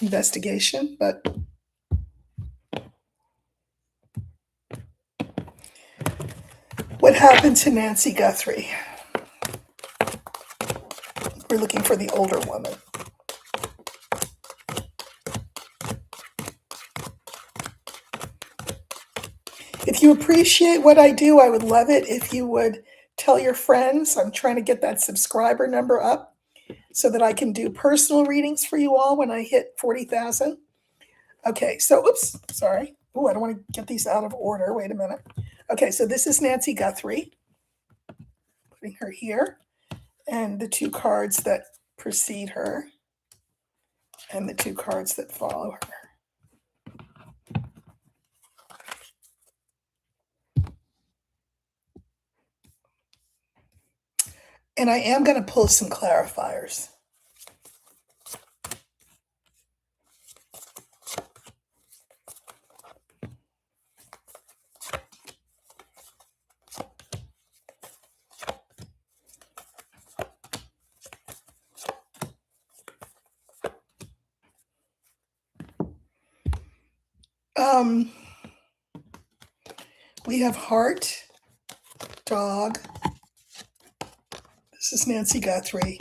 investigation. But what happened to Nancy Guthrie? We're looking for the older woman. If you appreciate what I do, I would love it if you would tell your friends. I'm trying to get that subscriber number up so that I can do personal readings for you all when I hit 40,000. Okay, so, oops, sorry. Oh, I don't want to get these out of order. Wait a minute. Okay, so this is Nancy Guthrie. Putting her here. And the two cards that precede her. and the two cards that follow her. And I am going to pull some clarifiers. We have heart, dog. This is Nancy Guthrie.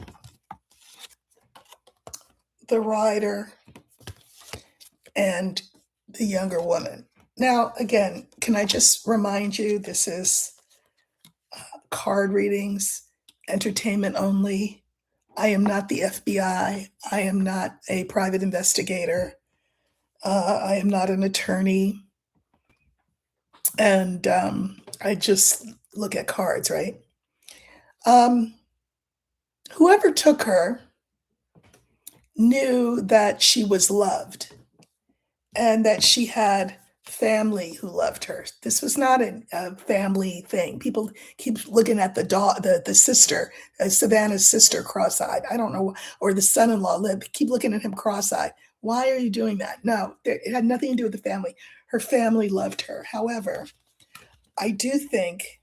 The rider, and the younger woman. Now, again, can I just remind you, this is card readings, entertainment only. I am not the FBI. I am not a private investigator. I am not an attorney. And I just look at cards, right? Whoever took her knew that she was loved and that she had family who loved her. This was not a family thing. People keep looking at the sister, Savannah's sister, cross-eyed. I don't know, or the son-in-law. Keep looking at him cross-eyed. Why are you doing that? No, it had nothing to do with the family. Her family loved her. However, I do think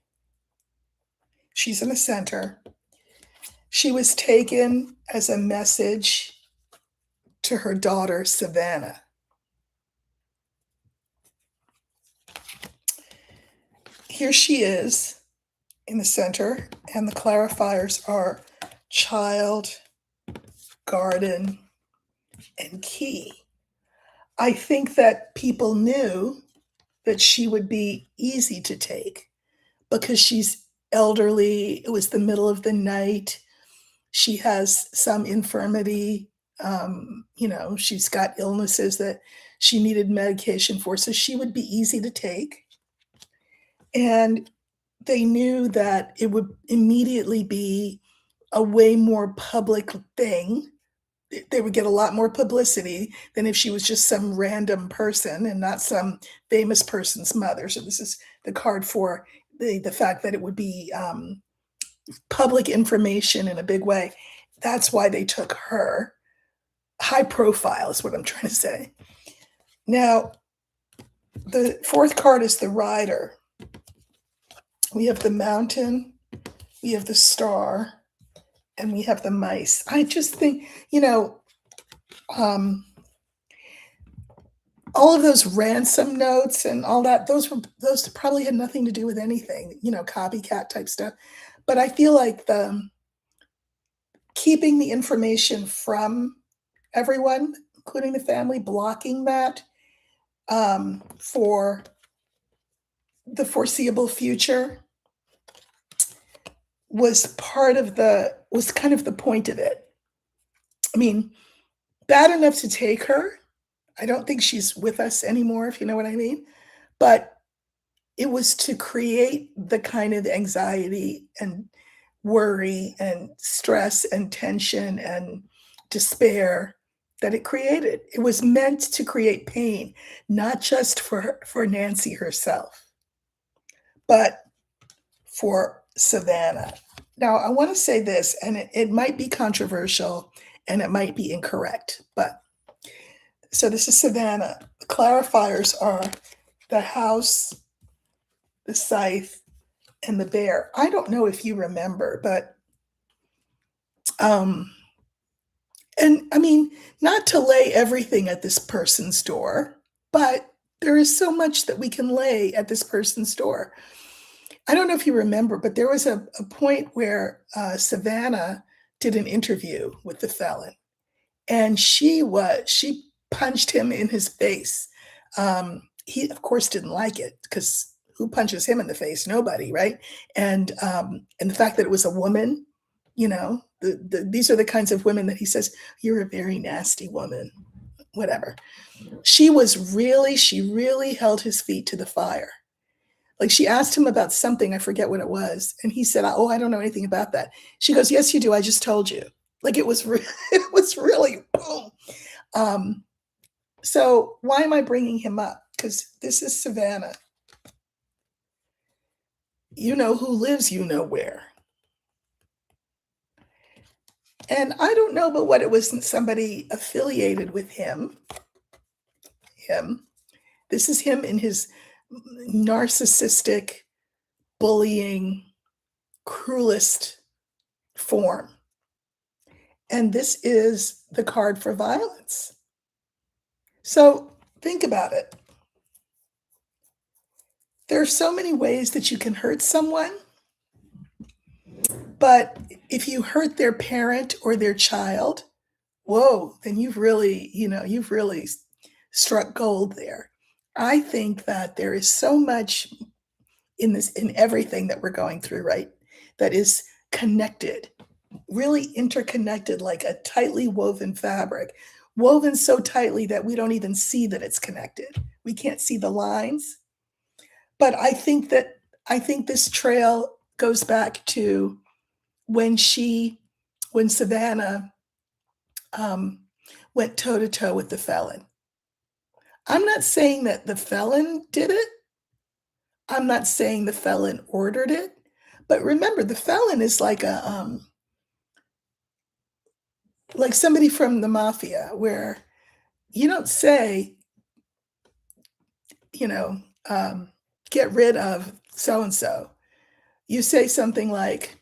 she's in the center. She was taken as a message to her daughter, Savannah. Here she is in the center, and the clarifiers are child, garden, and key. I think that people knew that she would be easy to take because she's elderly. It was the middle of the night. She has some infirmity. She's got illnesses that she needed medication for, so she would be easy to take. And they knew that it would immediately be a way more public thing. They would get a lot more publicity than if she was just some random person and not some famous person's mother. So this is the card for the fact that it would be public information in a big way. That's why they took her. High profile is what I'm trying to say. Now, the fourth card is the rider. We have the mountain, we have the star, and we have the mice. I just think, all of those ransom notes and all that, those probably had nothing to do with anything, copycat type stuff. But I feel like keeping the information from everyone, including the family, blocking that for the foreseeable future was kind of the point of it. I mean, bad enough to take her. I don't think she's with us anymore, if you know what I mean. But it was to create the kind of anxiety and worry and stress and tension and despair that it created. It was meant to create pain, not just for Nancy herself, but for Savannah. Now, I want to say this, and it might be controversial and it might be incorrect, but so this is Savannah. The clarifiers are the house, the scythe, and the bear. I don't know if you remember, but and I mean, not to lay everything at this person's door, but there is so much that we can lay at this person's door. I don't know if you remember, but there was a point where Savannah did an interview with the felon, and she punched him in his face. He, of course, didn't like it because who punches him in the face? Nobody, right? And the fact that it was a woman, these are the kinds of women that he says, you're a very nasty woman, whatever. She really held his feet to the fire. Like, she asked him about something, I forget what it was, and he said, "Oh, I don't know anything about that." She goes, "Yes, you do. I just told you." Like, it was really boom. Um, so why am I bringing him up? Because this is Savannah. You know who lives, you know where. And I don't know but what it was somebody affiliated with him. This is him in his narcissistic, bullying, cruelest form. And this is the card for violence. So think about it. There are so many ways that you can hurt someone, but if you hurt their parent or their child, whoa, then you've really struck gold there. I think that there is so much in everything that we're going through, right? That is connected, really interconnected, like a tightly woven fabric, woven so tightly that we don't even see that it's connected. We can't see the lines. But I think this trail goes back to when Savannah went toe to toe with the felon. I'm not saying that the felon did it. I'm not saying the felon ordered it. But remember, the felon is like like somebody from the mafia, where you don't say, you know, get rid of so and so. You say something like,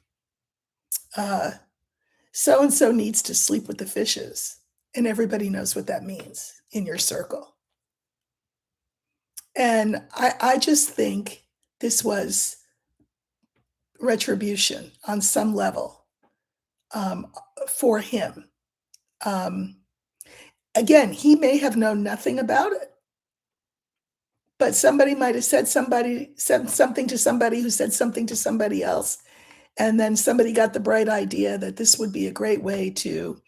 so and so needs to sleep with the fishes, and everybody knows what that means in your circle. And I just think this was retribution on some level, for him. Again, he may have known nothing about it, but somebody might have said something to somebody who said something to somebody else. And then somebody got the bright idea that this would be a great way to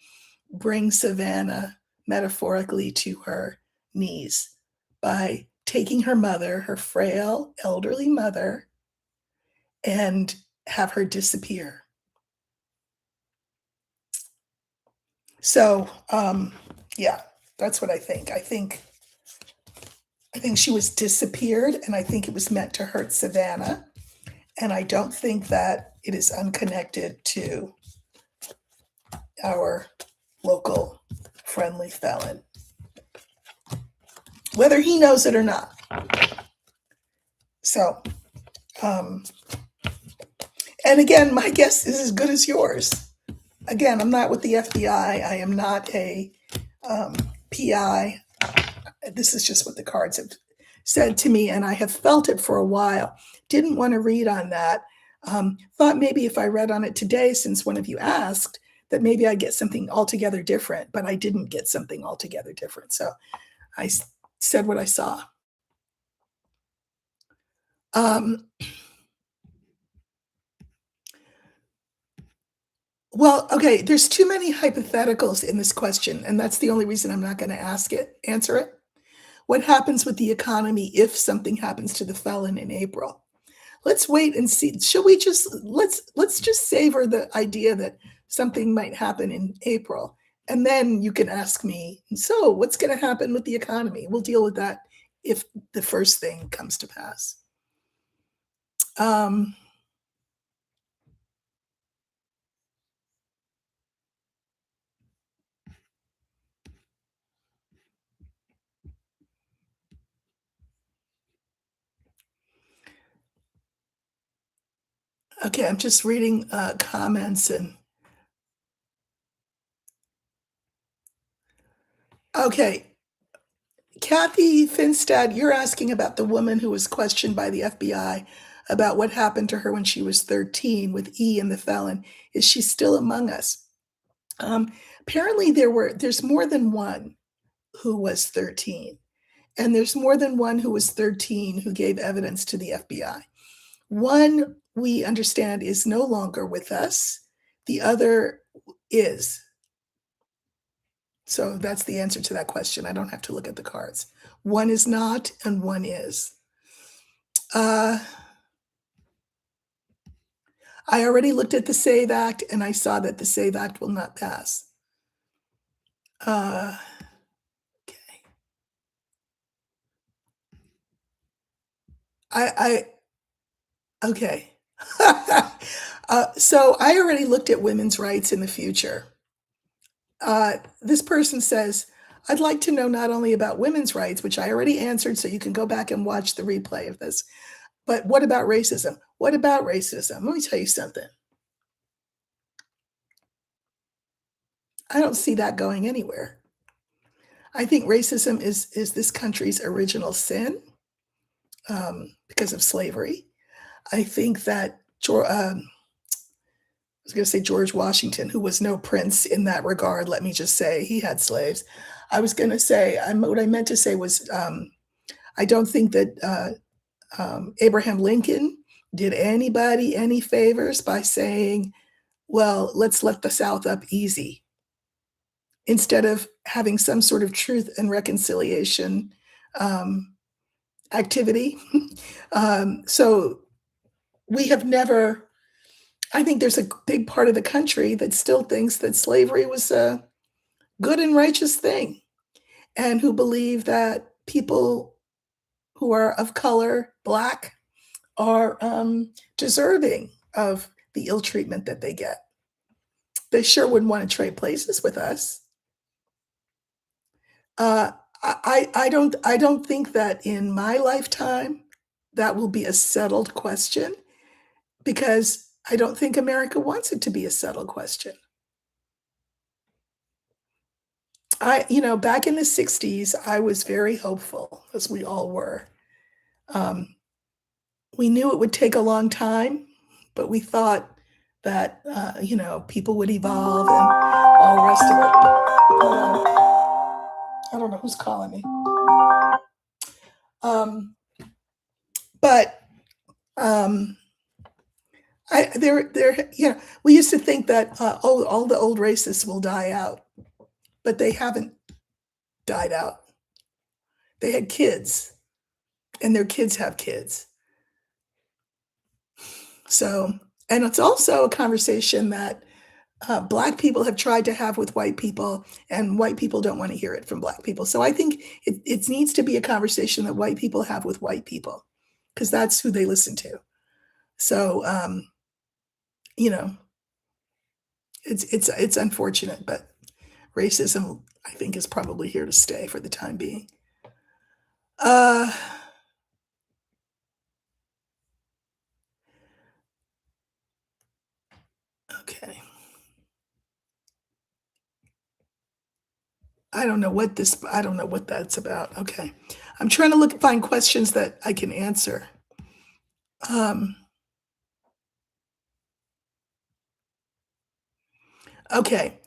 bring Savannah metaphorically to her knees by taking her mother, her frail, elderly mother, and have her disappear. So, yeah, that's what I think. I think she was disappeared, and I think it was meant to hurt Savannah. And I don't think that it is unconnected to our local friendly felon, whether he knows it or not. So, and again, my guess is as good as yours. Again, I'm not with the FBI. I am not a PI. This is just what the cards have said to me, and I have felt it for a while. Didn't want to read on that. Thought maybe if I read on it today, since one of you asked, that maybe I'd get something altogether different, but I didn't get something altogether different. So I said what I saw. Well, okay, there's too many hypotheticals in this question, and that's the only reason I'm not going to answer it. What happens with the economy if something happens to the felon in April? Let's wait and see. Should we let's just savor the idea that something might happen in April, and then you can ask me, so what's going to happen with the economy? We'll deal with that if the first thing comes to pass. Okay, I'm just reading comments and okay. Kathy Finstad, you're asking about the woman who was questioned by the FBI about what happened to her when she was 13 with E and the felon. Is she still among us? Apparently there's more than one who was 13, and there's more than one who was 13 who gave evidence to the FBI. One, we understand, is no longer with us. The other is. So that's the answer to that question. I don't have to look at the cards. One is not, and one is. I already looked at the SAVE Act, and I saw that the SAVE Act will not pass. I okay. So I already looked at women's rights in the future. This person says, "I'd like to know not only about women's rights," which I already answered, so you can go back and watch the replay of this, "but what about racism? What about racism?" Let me tell you something. I don't see that going anywhere. I think racism is this country's original sin, because of slavery. I think that I was going to say George Washington, who was no prince in that regard. Let me just say he had slaves. I was going to say, what I meant to say was, I don't think that Abraham Lincoln did anybody any favors by saying, well, let's let the South up easy instead of having some sort of truth and reconciliation um, activity. So we have never, I think there's a big part of the country that still thinks that slavery was a good and righteous thing, and who believe that people who are of color, Black, are deserving of the ill treatment that they get. They sure wouldn't want to trade places with us. Uh, I don't think that in my lifetime that will be a settled question because I don't think America wants it to be a settled question. Back in the 60s, I was very hopeful, as we all were. Um, we knew it would take a long time, but we thought that, people would evolve and all the rest of it. I don't know who's calling me. Um, but um, we used to think that, all the old racists will die out, but they haven't died out. They had kids, and their kids have kids. So, and it's also a conversation that Black people have tried to have with white people, and white people don't want to hear it from Black people. So I think it needs to be a conversation that white people have with white people because that's who they listen to. So, you know, it's unfortunate, but racism, I think, is probably here to stay for the time being. Uh, okay. I don't know what that's about. Okay. I'm trying to find questions that I can answer. Um, okay.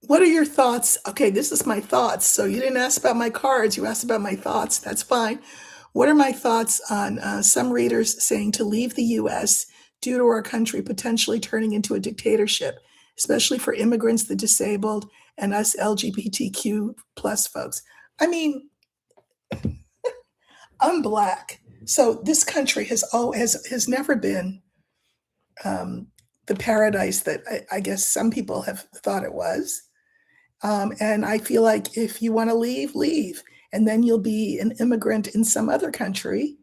What are your thoughts? Okay, this is my thoughts. So you didn't ask about my cards, you asked about my thoughts. That's fine. What are my thoughts on some readers saying to leave the US due to our country potentially turning into a dictatorship, especially for immigrants, the disabled, and us LGBTQ plus folks? I mean, I'm Black. So this country has never been um, the paradise that I guess some people have thought it was. And I feel like if you want to leave, leave. And then you'll be an immigrant in some other country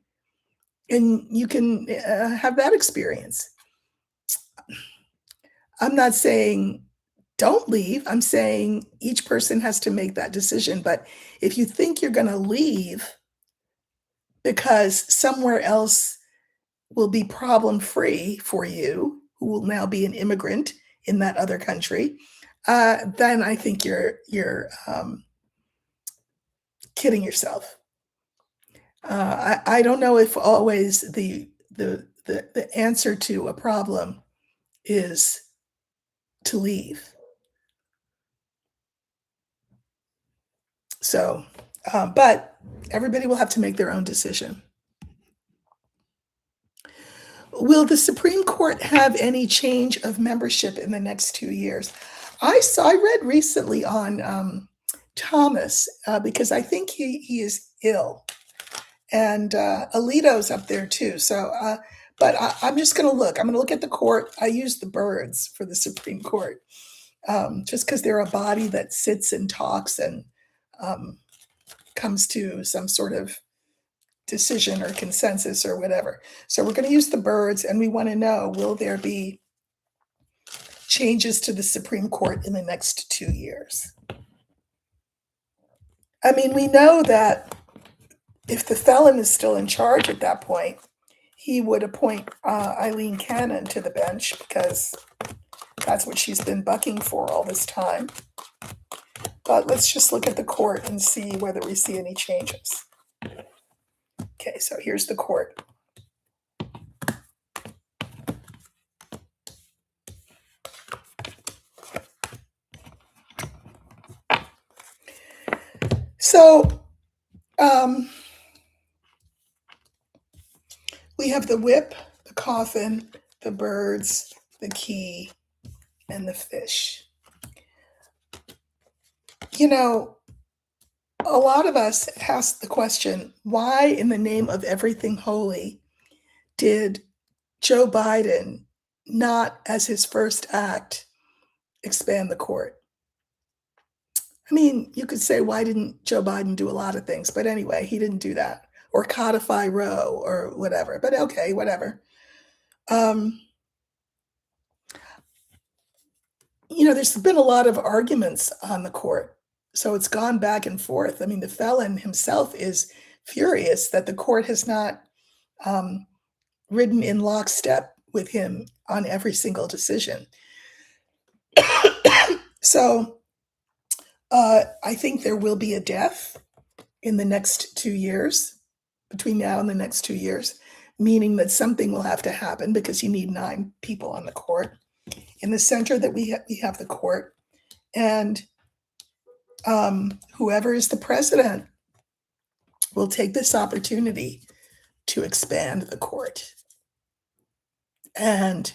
and you can have that experience. I'm not saying don't leave. I'm saying each person has to make that decision. But if you think you're going to leave because somewhere else will be problem free for you, who will now be an immigrant in that other country, then I think you're kidding yourself. I don't know if always the answer to a problem is to leave. So, but everybody will have to make their own decision. Will the Supreme Court have any change of membership in the next 2 years? I read recently on Thomas because I think he is ill, and Alito's up there too. So, but I'm just going to look. I'm going to look at the court. I use the birds for the Supreme Court just because they're a body that sits and talks and um, comes to some sort of decision or consensus or whatever. So we're going to use the birds, and we want to know, will there be changes to the Supreme Court in the next 2 years? I mean, we know that if the felon is still in charge at that point, he would appoint Eileen Cannon to the bench because that's what she's been bucking for all this time. But let's just look at the court and see whether we see any changes. Okay, so here's the court. So we have the whip, the coffin, the birds, the key, and the fish. You know, a lot of us ask the question, why in the name of everything holy did Joe Biden not, as his first act, expand the court? I mean, you could say, why didn't Joe Biden do a lot of things? But anyway, he didn't do that. Or codify Roe or whatever. But okay, whatever. There's been a lot of arguments on the court. So it's gone back and forth. I mean, the felon himself is furious that the court has not ridden in lockstep with him on every single decision. So I think there will be a death in the next 2 years, between now and the next 2 years, meaning that something will have to happen because you need 9 people on the court. In the center that we have the court, and whoever is the president will take this opportunity to expand the court. And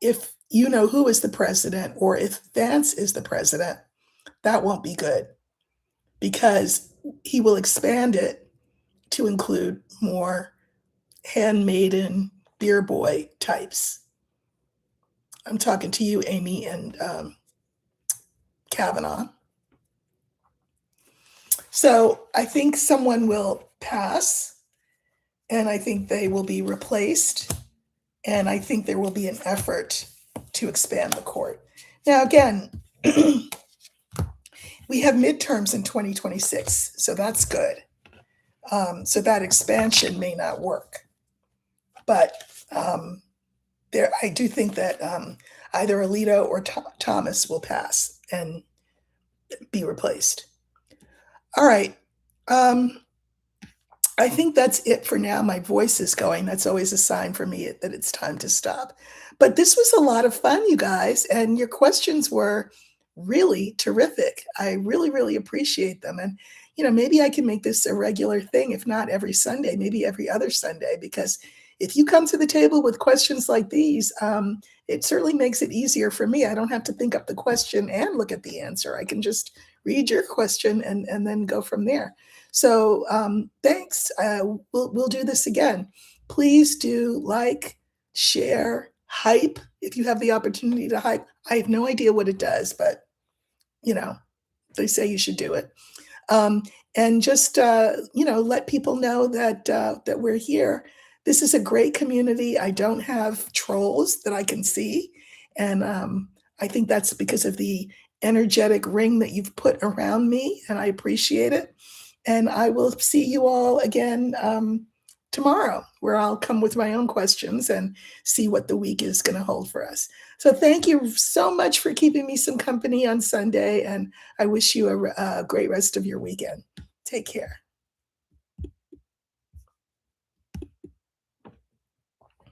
if you know who is the president, or if Vance is the president, that won't be good, because he will expand it to include more handmaiden beer boy types. I'm talking to you, Amy and Kavanaugh. So I think someone will pass, and I think they will be replaced, and I think there will be an effort to expand the court. Now, again, we have midterms in 2026, so that's good. So that expansion may not work. But I do think that either Alito or Thomas will pass and be replaced. All right. I think that's it for now. My voice is going. That's always a sign for me that it's time to stop. But this was a lot of fun, you guys, and your questions were really terrific. I really, really appreciate them. And, maybe I can make this a regular thing, if not every Sunday, maybe every other Sunday, because if you come to the table with questions like these, it certainly makes it easier for me. I don't have to think up the question and look at the answer. I can just read your question and then go from there. So thanks. We'll do this again. Please do like, share, hype if you have the opportunity to hype. I have no idea what it does, but they say you should do it. And just let people know that we're here. This is a great community. I don't have trolls that I can see, and I think that's because of the energetic ring that you've put around me, and I appreciate it. And I will see you all again tomorrow, where I'll come with my own questions and see what the week is going to hold for us. So thank you so much for keeping me some company on Sunday, and I wish you a great rest of your weekend. Take care.